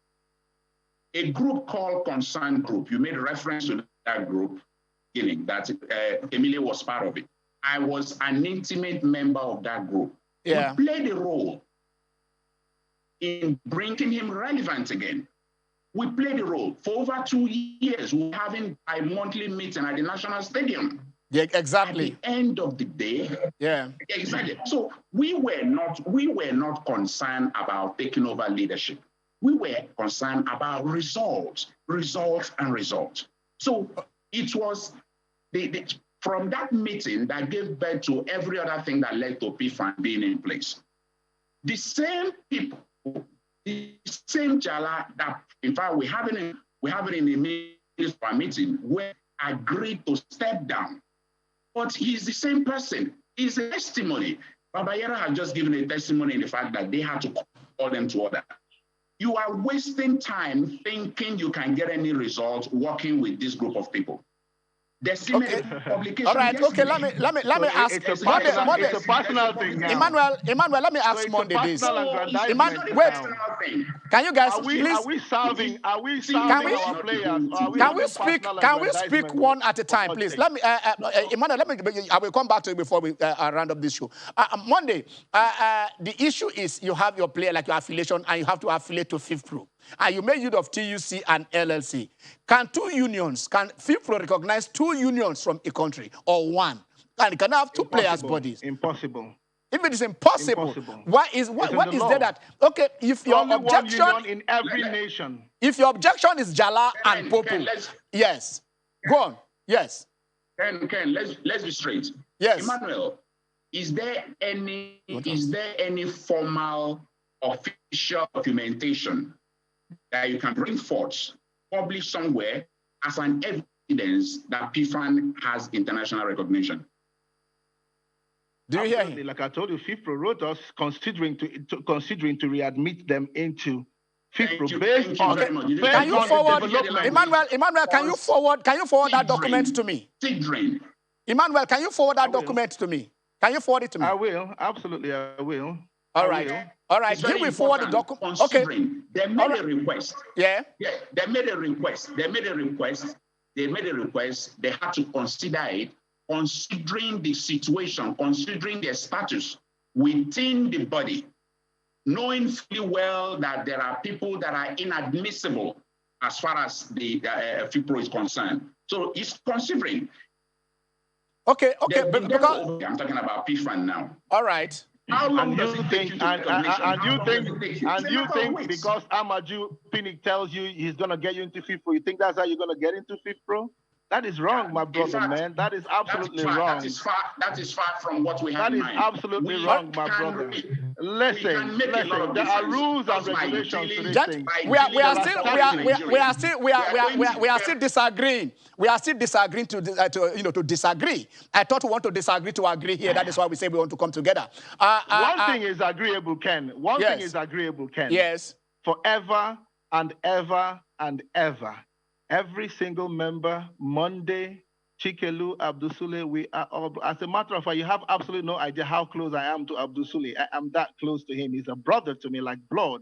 A group called Concern Group, you made reference to that group, that Emilio was part of it. I was an intimate member of that group. Yeah. We played a role in bringing him relevant again. We played a role. For over 2 years, we were having a monthly meeting at the National Stadium. Yeah, exactly. At the end of the day, yeah, exactly. So we were not concerned about taking over leadership. We were concerned about results. So it was from that meeting that gave birth to every other thing that led to PFAN being in place. The same people, the same Jala that, in fact, we have it in the minister meeting, were agreed to step down. But he's the same person. He's a testimony. Babayaro has just given a testimony in the fact that they had to call them to order. You are wasting time thinking you can get any results working with this group of people. Okay. All right. Okay. Let me ask. It's a personal thing now. Emmanuel, let me ask Monday this. Wait. Can you guys please? Are we solving our players? Can we speak one at a time, please? Let me, Emmanuel. I will come back to you before we round up this show. Monday. The issue is you have your player, like your affiliation, and you have to affiliate to FIFPro. And you make use of TUC and LLC. Can FIFPro recognize 2 unions from a country or one? And can have 2 players' bodies? Impossible. If it is impossible, what is there that, okay, if your only objection... one union in every nation. If your objection is Jala and Popo, yes. Go on, yes. Ken, let's be straight. Yes. Emmanuel, is there any formal official documentation that you can bring forth, publish somewhere as an evidence that PFAN has international recognition? Do you hear him? Like I told you, FIFPro wrote us considering to readmit them into FIFPro based on. Can you forward, Emmanuel? Can you forward that document to me? Emmanuel, can you forward that document to me? Can you forward it to me? I will, absolutely, I will. All right. Here we forward the document. Okay. They made a request. Yeah. Yeah. They made a request. They had to consider it, considering the situation, considering their status within the body, knowing fully well that there are people that are inadmissible as far as the FIFPro is concerned. So it's considering. Okay. Because I'm talking about PFAN now. All right. How long does you it think? take And you think because Amaju Pinnick tells you he's gonna get you into FIFPro, you think that's how you're gonna get into FIFPro? That is wrong, my brother, man. That is absolutely wrong. That is far from what we have in mind. That is absolutely wrong, my brother. Listen, there are rules and regulations to this thing. We are still disagreeing. We are still disagreeing to disagree. I thought we want to disagree to agree here. That is why we say we want to come together. One thing is agreeable, Ken. One thing is agreeable, Ken. Yes. Forever and ever and ever. Every single member, Monday, Chikelu, Abdusule, we are all, as a matter of fact, you have absolutely no idea how close I am to Abdusule. I am that close to him. He's a brother to me, like blood.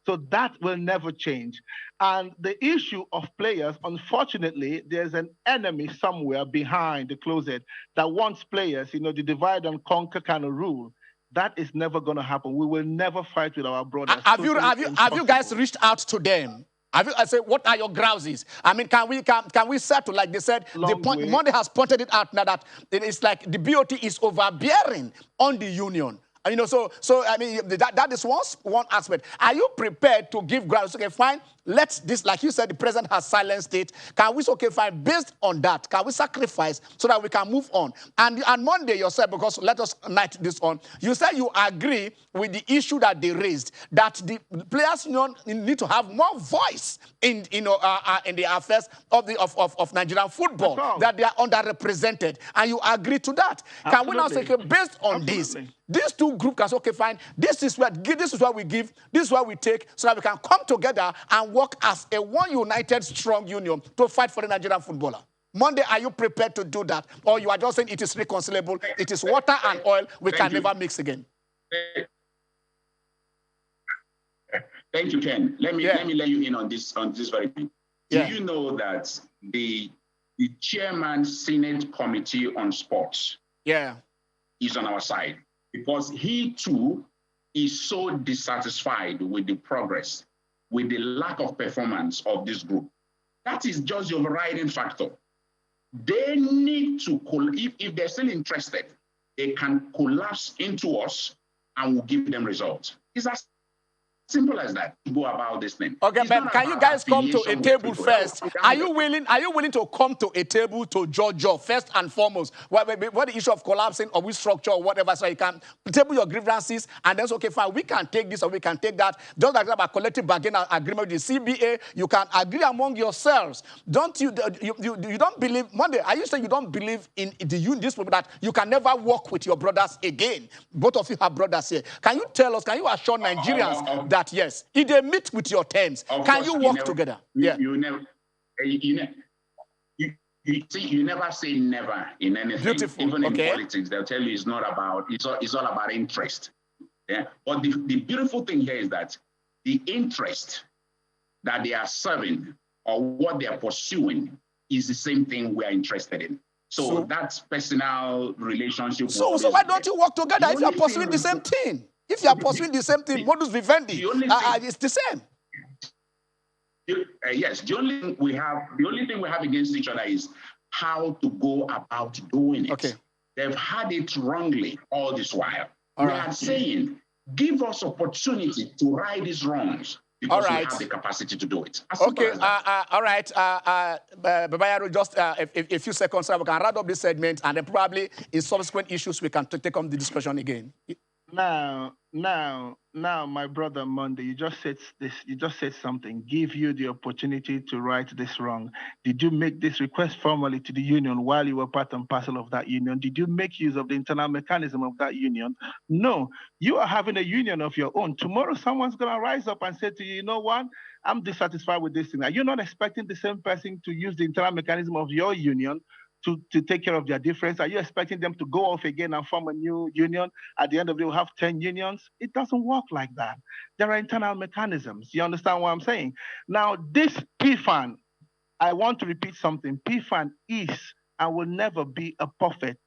So that will never change. And the issue of players, unfortunately, there's an enemy somewhere behind the closet that wants players, the divide and conquer kind of rule. That is never going to happen. We will never fight with our brothers. Have you guys reached out to them? I say, what are your grouses? I mean, can we settle, like they said, Monday has pointed it out now that it's like the BOT is overbearing on the union. So I mean, that is one aspect. Are you prepared to give grounds? Okay, fine. Let's this, like you said, the president has silenced it. Can we, okay, fine, based on that, can we sacrifice so that we can move on? And Monday yourself, because let us night this on, you said you agree with the issue that they raised, that the players union need to have more voice in the affairs of Nigerian football, that they are underrepresented, and you agree to that. Absolutely. Can we now say, okay, based on this, these two groups can say, okay, fine, this is what we give, this is what we take, so that we can come together and work as a one united, strong union to fight for the Nigerian footballer? Monday, are you prepared to do that? Or you are just saying it is reconcilable, it is water and oil, we can never mix again? Thank you, Ken. Let me let you in on this very thing. Do you know that the chairman Senate Committee on Sports is on our side? Because he too is so dissatisfied with the progress, with the lack of performance of this group. That is just the overriding factor. They need to, if they're still interested, they can collapse into us and we'll give them results. It's as simple as that. Go about this thing. Okay, but can you guys come to a table first? Are you willing to come to a table to judge first and foremost? What the issue of collapsing or we structure or whatever, so you can table your grievances and then say, okay, fine, we can take this or we can take that. Just like about collective bargaining agreement with the CBA, you can agree among yourselves. Don't you don't believe, Monday, are you saying you don't believe in this people that you can never work with your brothers again? Both of you have brothers here. Can you tell us, can you assure Nigerians that yes, if they meet with your terms, can you work together? You never say never in anything. Beautiful. Even in politics, they'll tell you it's not about, it's all about interest. Yeah. But the beautiful thing here is that the interest that they are serving or what they are pursuing is the same thing we are interested in. So that's personal relationship. So why don't you work together if you are pursuing the same thing? If you are pursuing the same thing, modus vivendi, it's the same. Yes, the only thing we have against each other is how to go about doing it. Okay. They've had it wrongly all this while. We are saying, give us opportunity to right these wrongs because we have the capacity to do it. Okay, all right. Babayaro, just a few seconds so we can wrap up this segment, and then probably in subsequent issues we can take on the discussion again. Now, my brother Monday, you just said this. You just said something. Give you the opportunity to right this wrong. Did you make this request formally to the union while you were part and parcel of that union? Did you make use of the internal mechanism of that union? No. You are having a union of your own. Tomorrow, someone's gonna rise up and say to you, you know what? I'm dissatisfied with this thing. Are you not expecting the same person to use the internal mechanism of your union to take care of their difference? Are you expecting them to go off again and form a new union? At the end of the day, we'll have 10 unions. It doesn't work like that. There are internal mechanisms. You understand what I'm saying? Now, this PFAN, I want to repeat something. PFAN is and will never be a puppet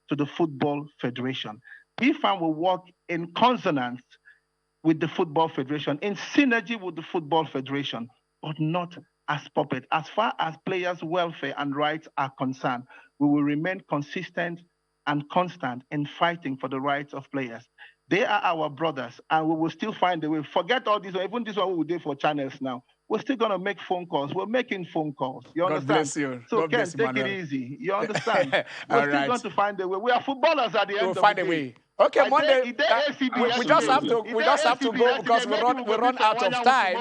to the Football Federation. PFAN will work in consonance with the Football Federation, in synergy with the Football Federation, but not as puppet. As far as players' welfare and rights are concerned, we will remain consistent and constant in fighting for the rights of players. They are our brothers, and we will still find a way. Forget all this, even this one we will do for channels now. We're still going to make phone calls. We're making phone calls. You understand? God bless you. So, God Ken, bless you, take it easy. You understand? We're still going to find a way. We are footballers at the end of the day. We'll find a way. Okay, Monday, we just have to go because we run out of time.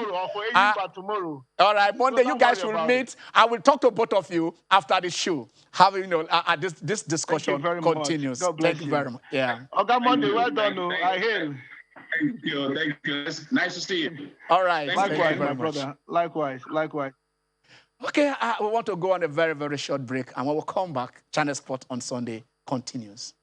All right, Monday, you guys will meet. I will talk to both of you after the show. How this discussion continues. Thank you very much. Yeah. Okay, Monday, well done. I hail. Thank you. Thank you. Nice to see you. All right. Likewise, my brother. Likewise. Okay, we want to go on a very, very short break. And when we come back, Channel Sport on Sunday continues.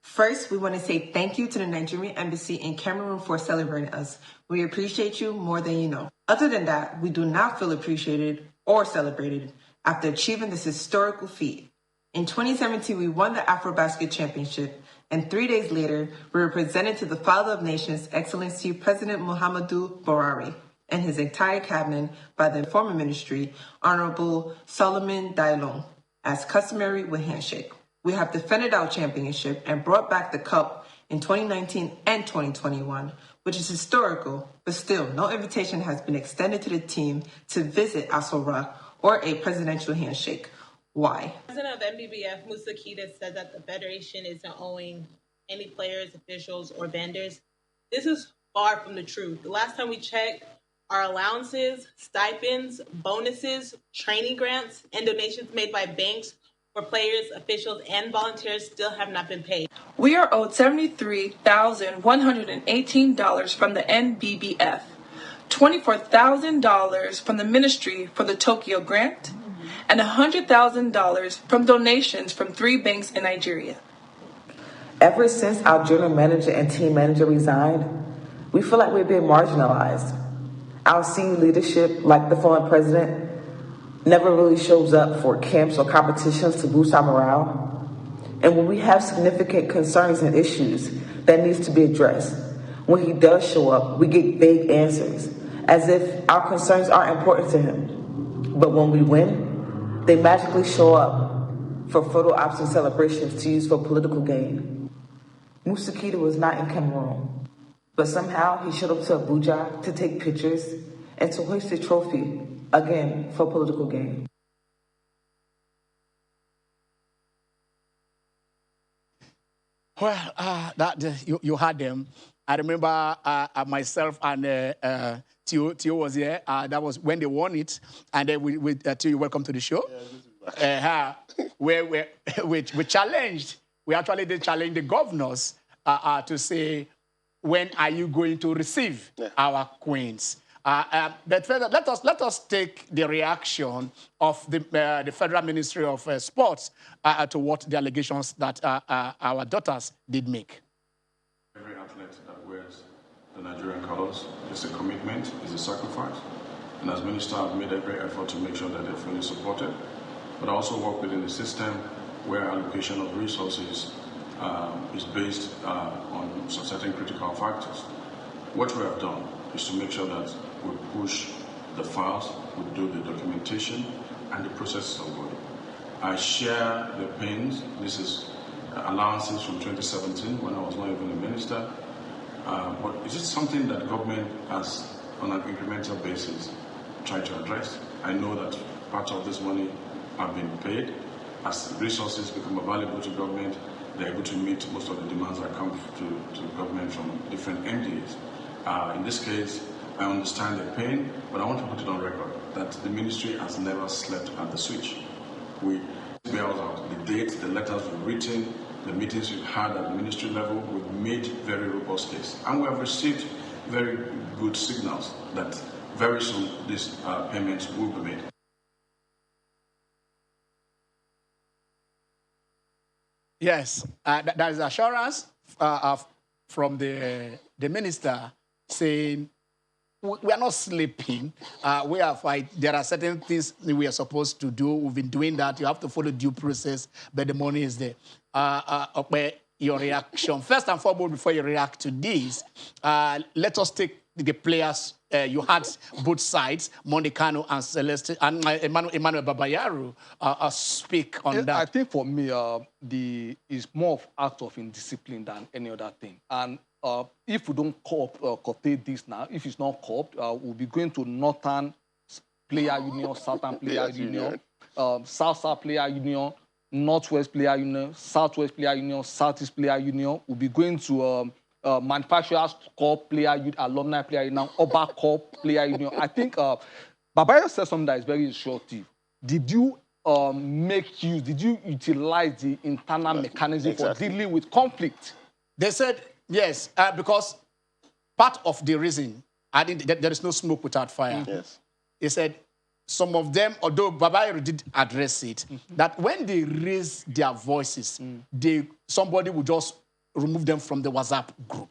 First, we want to say thank you to the Nigerian Embassy in Cameroon for celebrating us. We appreciate you more than you know. Other than that, we do not feel appreciated or celebrated after achieving this historical feat. In 2017, we won the AfroBasket Championship, and 3 days later, we were presented to the Father of Nations, Excellency President Muhammadu Buhari, and his entire cabinet by the former ministry, Honorable Solomon Dailong, as customary with handshake. We have defended our championship and brought back the cup in 2019 and 2021, which is historical, but still, no invitation has been extended to the team to visit Aso Rock or a presidential handshake. Why? President of NBBF, Musa Kita, said that the Federation isn't owing any players, officials, or vendors. This is far from the truth. The last time we checked, our allowances, stipends, bonuses, training grants, and donations made by banks for players, officials, and volunteers still have not been paid. We are owed $73,118 from the NBBF, $24,000 from the Ministry for the Tokyo Grant, and $100,000 from donations from 3 banks in Nigeria. Ever since our general manager and team manager resigned, we feel like we've been marginalized. Our senior leadership, like the former president, never really shows up for camps or competitions to boost our morale. And when we have significant concerns and issues that needs to be addressed, when he does show up, we get vague answers, as if our concerns aren't important to him. But when we win, they magically show up for photo ops and celebrations to use for political gain. Musa Kita was not in Cameroon, but somehow he showed up to Abuja to take pictures and to hoist a trophy, again, for political gain. Well, you had them. I remember myself and Tio was here. That was when they won it. And then Tio, welcome to the show. Where we challenged, we actually did challenge the governors to say, when are you going to receive our queens? But further, let us take the reaction of the Federal Ministry of Sports to what the allegations that our daughters did make. Every athlete that wears the Nigerian colors is a commitment, is a sacrifice. And as minister, I've made every effort to make sure that they're fully supported. But I also work within a system where allocation of resources is based on certain critical factors. What we have done is to make sure that we push the files, we do the documentation, and the process of voting. I share the pains. This is allowances from 2017 when I was not even a minister. But is it something that government has, on an incremental basis, tried to address? I know that part of this money have been paid. As resources become available to government, they're able to meet most of the demands that come to government from different MDAs. In this case, I understand the pain, but I want to put it on record that the ministry has never slept at the switch. We bailed out the dates, the letters we've written, the meetings we've had at the ministry level. We've made very robust case, and we have received very good signals that very soon these payments will be made. Yes, there is assurance from the minister saying, we are not sleeping. We are fight. There are certain things we are supposed to do. We've been doing that. You have to follow due process, but the money is there. Your reaction, first and foremost, before you react to this, let us take the players. You had both sides, Mondicano and Celeste, and Emmanuel Babayaro speak on that. I think for me, it's more of act of indiscipline than any other thing. And if we don't curtail this now, if it's not coped, we'll be going to Northern Player Union, Southern Player Union, South Player Union, Northwest Player Union, Southwest Player Union, Southeast Player Union. We'll be going to Manufacturers Corp Player Union, Alumni Player Union, Oba Corp Player Union. I think Babayaro said something that is very instructive. Did you utilize the internal mechanism for dealing with conflict? They said yes, because part of the reason, I think that there is no smoke without fire. Yes. He said, some of them, although Babayaro did address it, that when they raise their voices, somebody would just remove them from the WhatsApp group.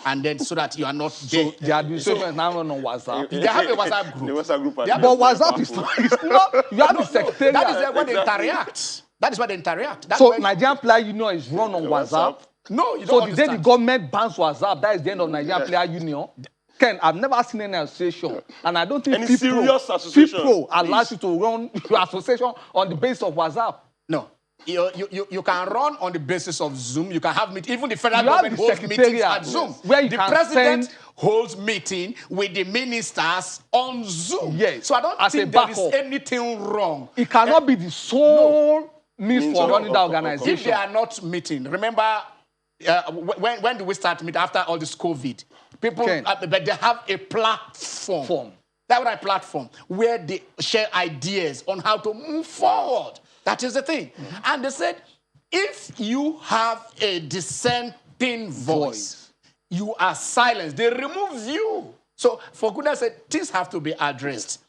And then so that you are not there. So the administration is now on WhatsApp. They have a WhatsApp group. The WhatsApp group. But WhatsApp is not. You have the secretariat. That is where they interact. That is where they interact. That's So where Nigerian Player Union is run on WhatsApp. No, you don't So the understand. day the government bans WhatsApp, that is the end of Nigerian Player Union. Ken, I've never seen any association, and I don't think Any serious association, FIPRO allows please. you to run your association on the basis of WhatsApp. No. You can run on the basis of Zoom. You can have meetings. Even the federal You have government the holds meetings secretariat, at Zoom. yes, where you the can president send- holds meeting with the ministers on Zoom. Yes, So I don't as a think there is backup. anything wrong. It cannot be the sole means for No. running that If they organization. are not meeting, remember when do we start meeting after all this COVID? People, Ken. but they have a platform. That was a platform where they share ideas on how to move forward. That is the thing. And they said, if you have a dissenting voice, you are silenced. They remove you. So for goodness sake, things have to be addressed.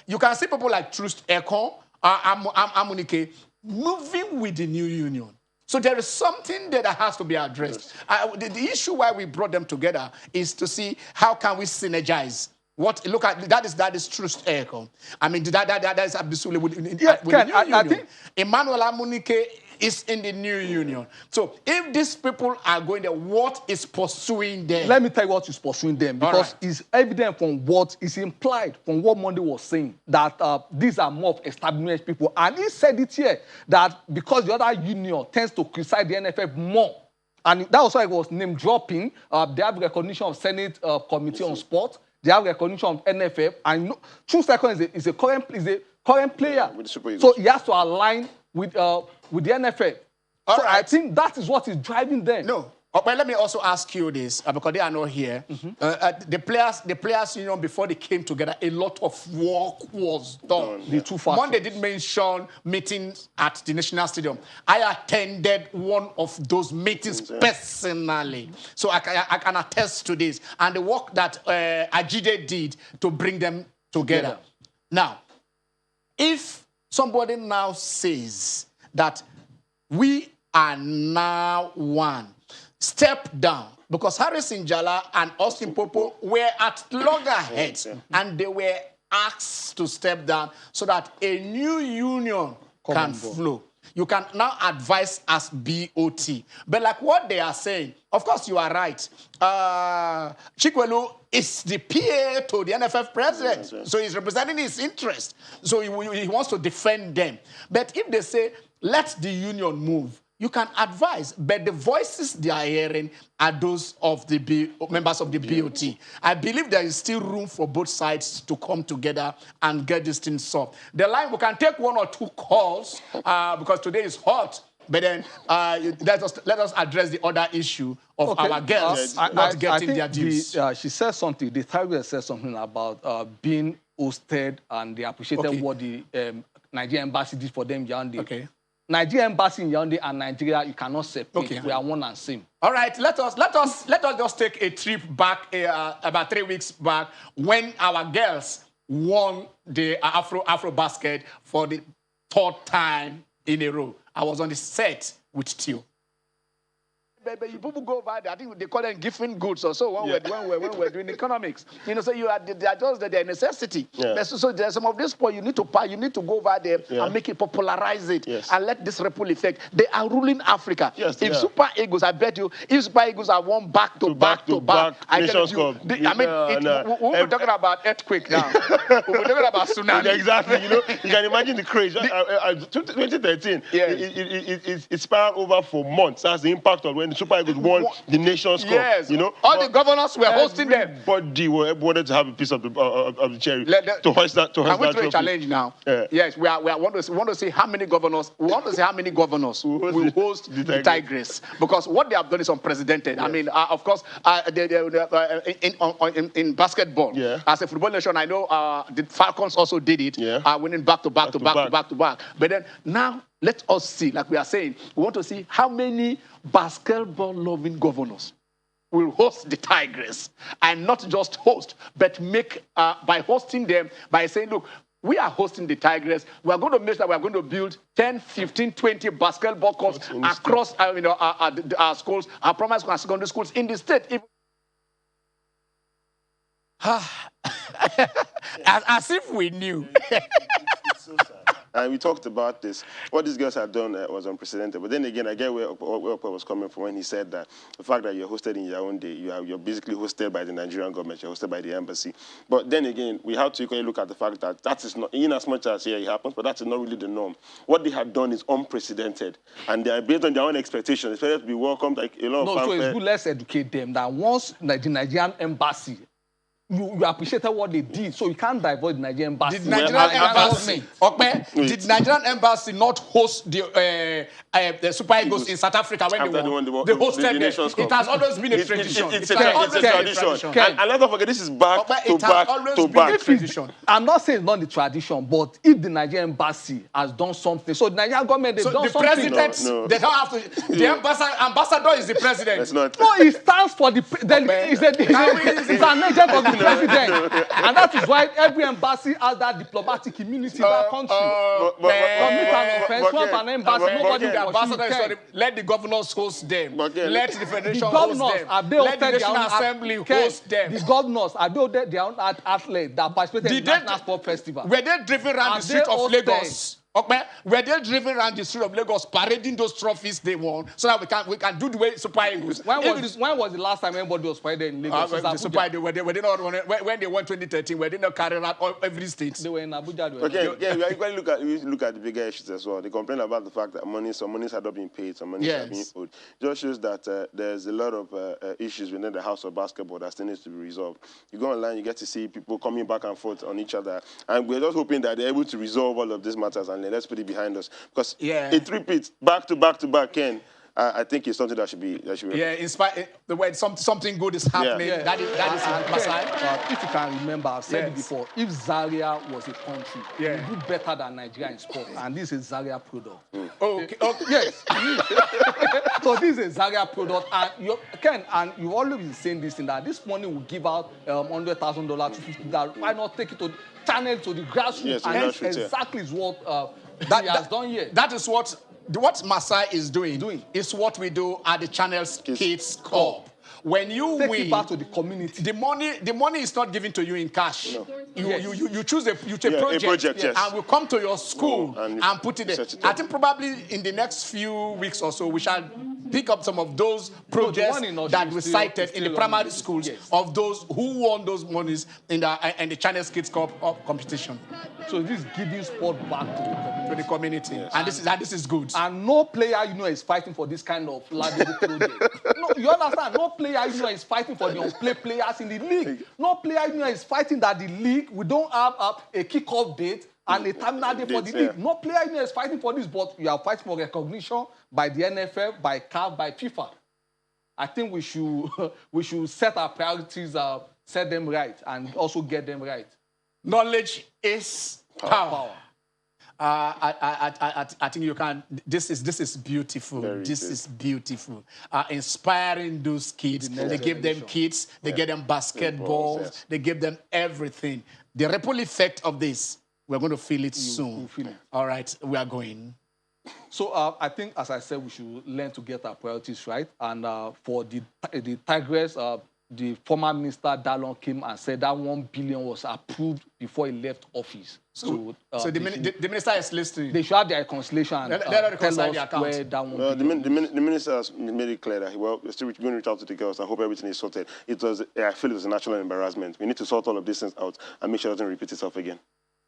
You can see people like Trust Ekon, Amunike, moving with the new union. So there is something that has to be addressed. The issue why we brought them together is to see how can we synergize. Look at that is Trust Ekon. I mean that is absolutely with the new union. I think Emmanuel Amunike is in the new union. So if these people are going there, what is pursuing them? Let me tell you what is pursuing them, because right. it's evident from what is implied from what Monday was saying that these are more of established people. And he said it here that because the other union tends to criticize the NFF more, and that was why it was name dropping. They have recognition of Senate Committee on Sport. They have recognition of NFF. And True Second is a current player. With the Super Eagles. So he has to align with the NFF. All So right. I think that is what is driving them. No. But let me also ask you this, because they are not here. The players union, before they came together, a lot of work was done. The two factions. Monday did mention meetings at the National Stadium. I attended one of those meetings personally. So I can attest to this. And the work that Ajide did to bring them together. Now, if somebody now says that we are now one, step down, because Harris Njala and Austin Popo were at loggerheads, and they were asked to step down so that a new union can flow. You can now advise as BOT. But like what they are saying, of course you are right. Chikwelu is the PA to the NFF president. So he's representing his interest. So he wants to defend them. But if they say, let the union move, you can advise, but the voices they are hearing are those of the members of the BOT. I believe there is still room for both sides to come together and get this thing solved. The line, we can take one or two calls because today is hot, but then let us address the other issue of our girls not getting their dues. She said something, the Tiger said something about being hosted, and they appreciated what the Nigerian embassy did for them yesterday. Okay. Nigerian embassy in Yaoundé and Nigeria, you cannot separate. Okay. We are one and same. All right, let us just take a trip back about 3 weeks back when our girls won the Afro basket for the 3rd time in a row. I was on the set with Tio. But you people go over there, I think they call them gifting goods or so when we're doing economics. You know, so they are just their necessity. Yeah. So there's some of this point you need to go over there and make it, popularize it, and let this ripple effect. They are ruling Africa. Yes, if Super Eagles, I bet you, if Super Eagles are won back to back, I Nations tell you, Cup. we're talking about earthquake now. We're talking about tsunami. Exactly. You know, you can imagine the craze. 2013, it spiraled over for months. That's the impact of when the Super Eagles won the Nations Cup. Yes. You know, all the governors were hosting them. Everybody wanted to have a piece of the cherry to hoist that. Can we do a trophy. challenge now? Yeah. Yes, we want to see how many governors. We want to see how many governors will host the Tigers, because what they have done is unprecedented. Yes. I mean, of course, in basketball, as a football nation, I know the Falcons also did it, winning back to back. But then now, let us see, like we are saying, we want to see how many basketball-loving governors will host the Tigers, and not just host, but make, by hosting them, by saying, look, we are hosting the Tigers. We are going to make sure we are going to build 10, 15, 20 basketball courts across our schools, our primary schools and secondary schools in the state. As if we knew. It's so sad. And we talked about this. What these guys have done was unprecedented. But then again, I get where Opa was coming from when he said that the fact that you're hosted in Yaoundé, you're basically hosted by the Nigerian government, you're hosted by the embassy. But then again, we have to equally look at the fact that that is not, in as much as here it happens, but that's not really the norm. What they have done is unprecedented. And they are based on their own expectations. It's better to be welcomed like a lot of so it's good, let's educate them that once the Nigerian embassy, you appreciated what they did, so you can't divert the Nigerian embassy. Did Nigerian embassy not host the Super Eagles in South Africa when they won? They hosted them. It has always been a tradition. It's a tradition. And let's not forget, this is back to back. I'm not saying it's not the tradition, but if the Nigerian embassy has done something, so the Nigerian government, they've done something. The president, they don't have to. The ambassador is the president. No, he stands for the. It's an agent of the president, and that is why every embassy has that diplomatic immunity in that country. Commit an offense, swamp an embassy, nobody will ambassador. Let the governors host them. Let the federation host them. Let the National Assembly host them. The governors, are they their own athletes that participated in the National Sport Festival? Were they driven around the street of Lagos? Okay, were they driven around the street of Lagos, parading those trophies they won, so that we can do the way Super Eagles? When was the last time anybody was paraded in Lagos? The Super Eagles, were they not when they won 2013? Were they not carrying out every state? They were in Abuja. Okay, we equally look at the bigger issues as well. They complain about the fact that some monies had not been paid, some monies are being owed. Just shows that there's a lot of issues within the house of basketball that still needs to be resolved. You go online, you get to see people coming back and forth on each other, and we're just hoping that they're able to resolve all of these matters and let's put it behind us, because it repeats back to back, Ken. I think it's something that should be. The way something good is happening. That is Masai. If you can remember, I've said it before. If Zaria was a country, we do better than Nigeria in sport, and this is a Zaria product. Okay. Yes. So this is a Zaria product, and Ken, and you've always been saying this thing that this money will give out $100,000 to $50,000. Why not take it to channel to the grassroots? Yes, and that's exactly what he has done here. That is what Masai is doing. Is what we do at the Channels Kids Cup. When you take win, it back to the community. The money is not given to you in cash. No. You choose a project, and we come to your school and put it there. I think probably in the next few weeks or so we shall pick up some of those projects that we cited in the primary schools of those who won those monies in the Channels Kids Cup competition. So this is giving sport back to the community, and this is good. And no player is fighting for this kind of laudable project. No, you understand? No player is fighting for the unplayed players in the league. No player is fighting that the league we don't have a kick-off date and a terminal day for the league. No player is fighting for this, but you are fighting for recognition by the NFF, by CAF, by FIFA. I think we should set our priorities, set them right, and also get them right. Knowledge is power. I think you can. This is beautiful. This is beautiful. Inspiring those kids. They give them kits. They get them basketballs. They give them everything. The ripple effect of this, we're going to feel it soon. Feel it. All right, we are going. So I think, as I said, we should learn to get our priorities right. And for the Tigress, the former minister Dallon came and said that $1 billion was approved before he left office. So the minister is listening. They should have their reconciliation and tell us where that $1 billion. The minister has made it clear that we're still going to reach out to the girls. I hope everything is sorted. I feel it was a national embarrassment. We need to sort all of these things out and make sure it doesn't repeat itself again.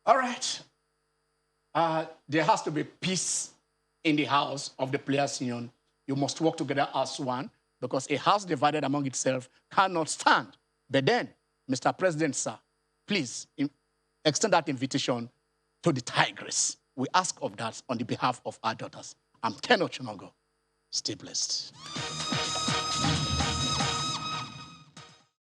All right. There has to be peace in the house of the players' union. You must work together as one, because a house divided among itself cannot stand. But then, Mr. President, sir, please extend that invitation to the Tigress. We ask of that on the behalf of our daughters. I'm Ken Ochonogo. Stay blessed.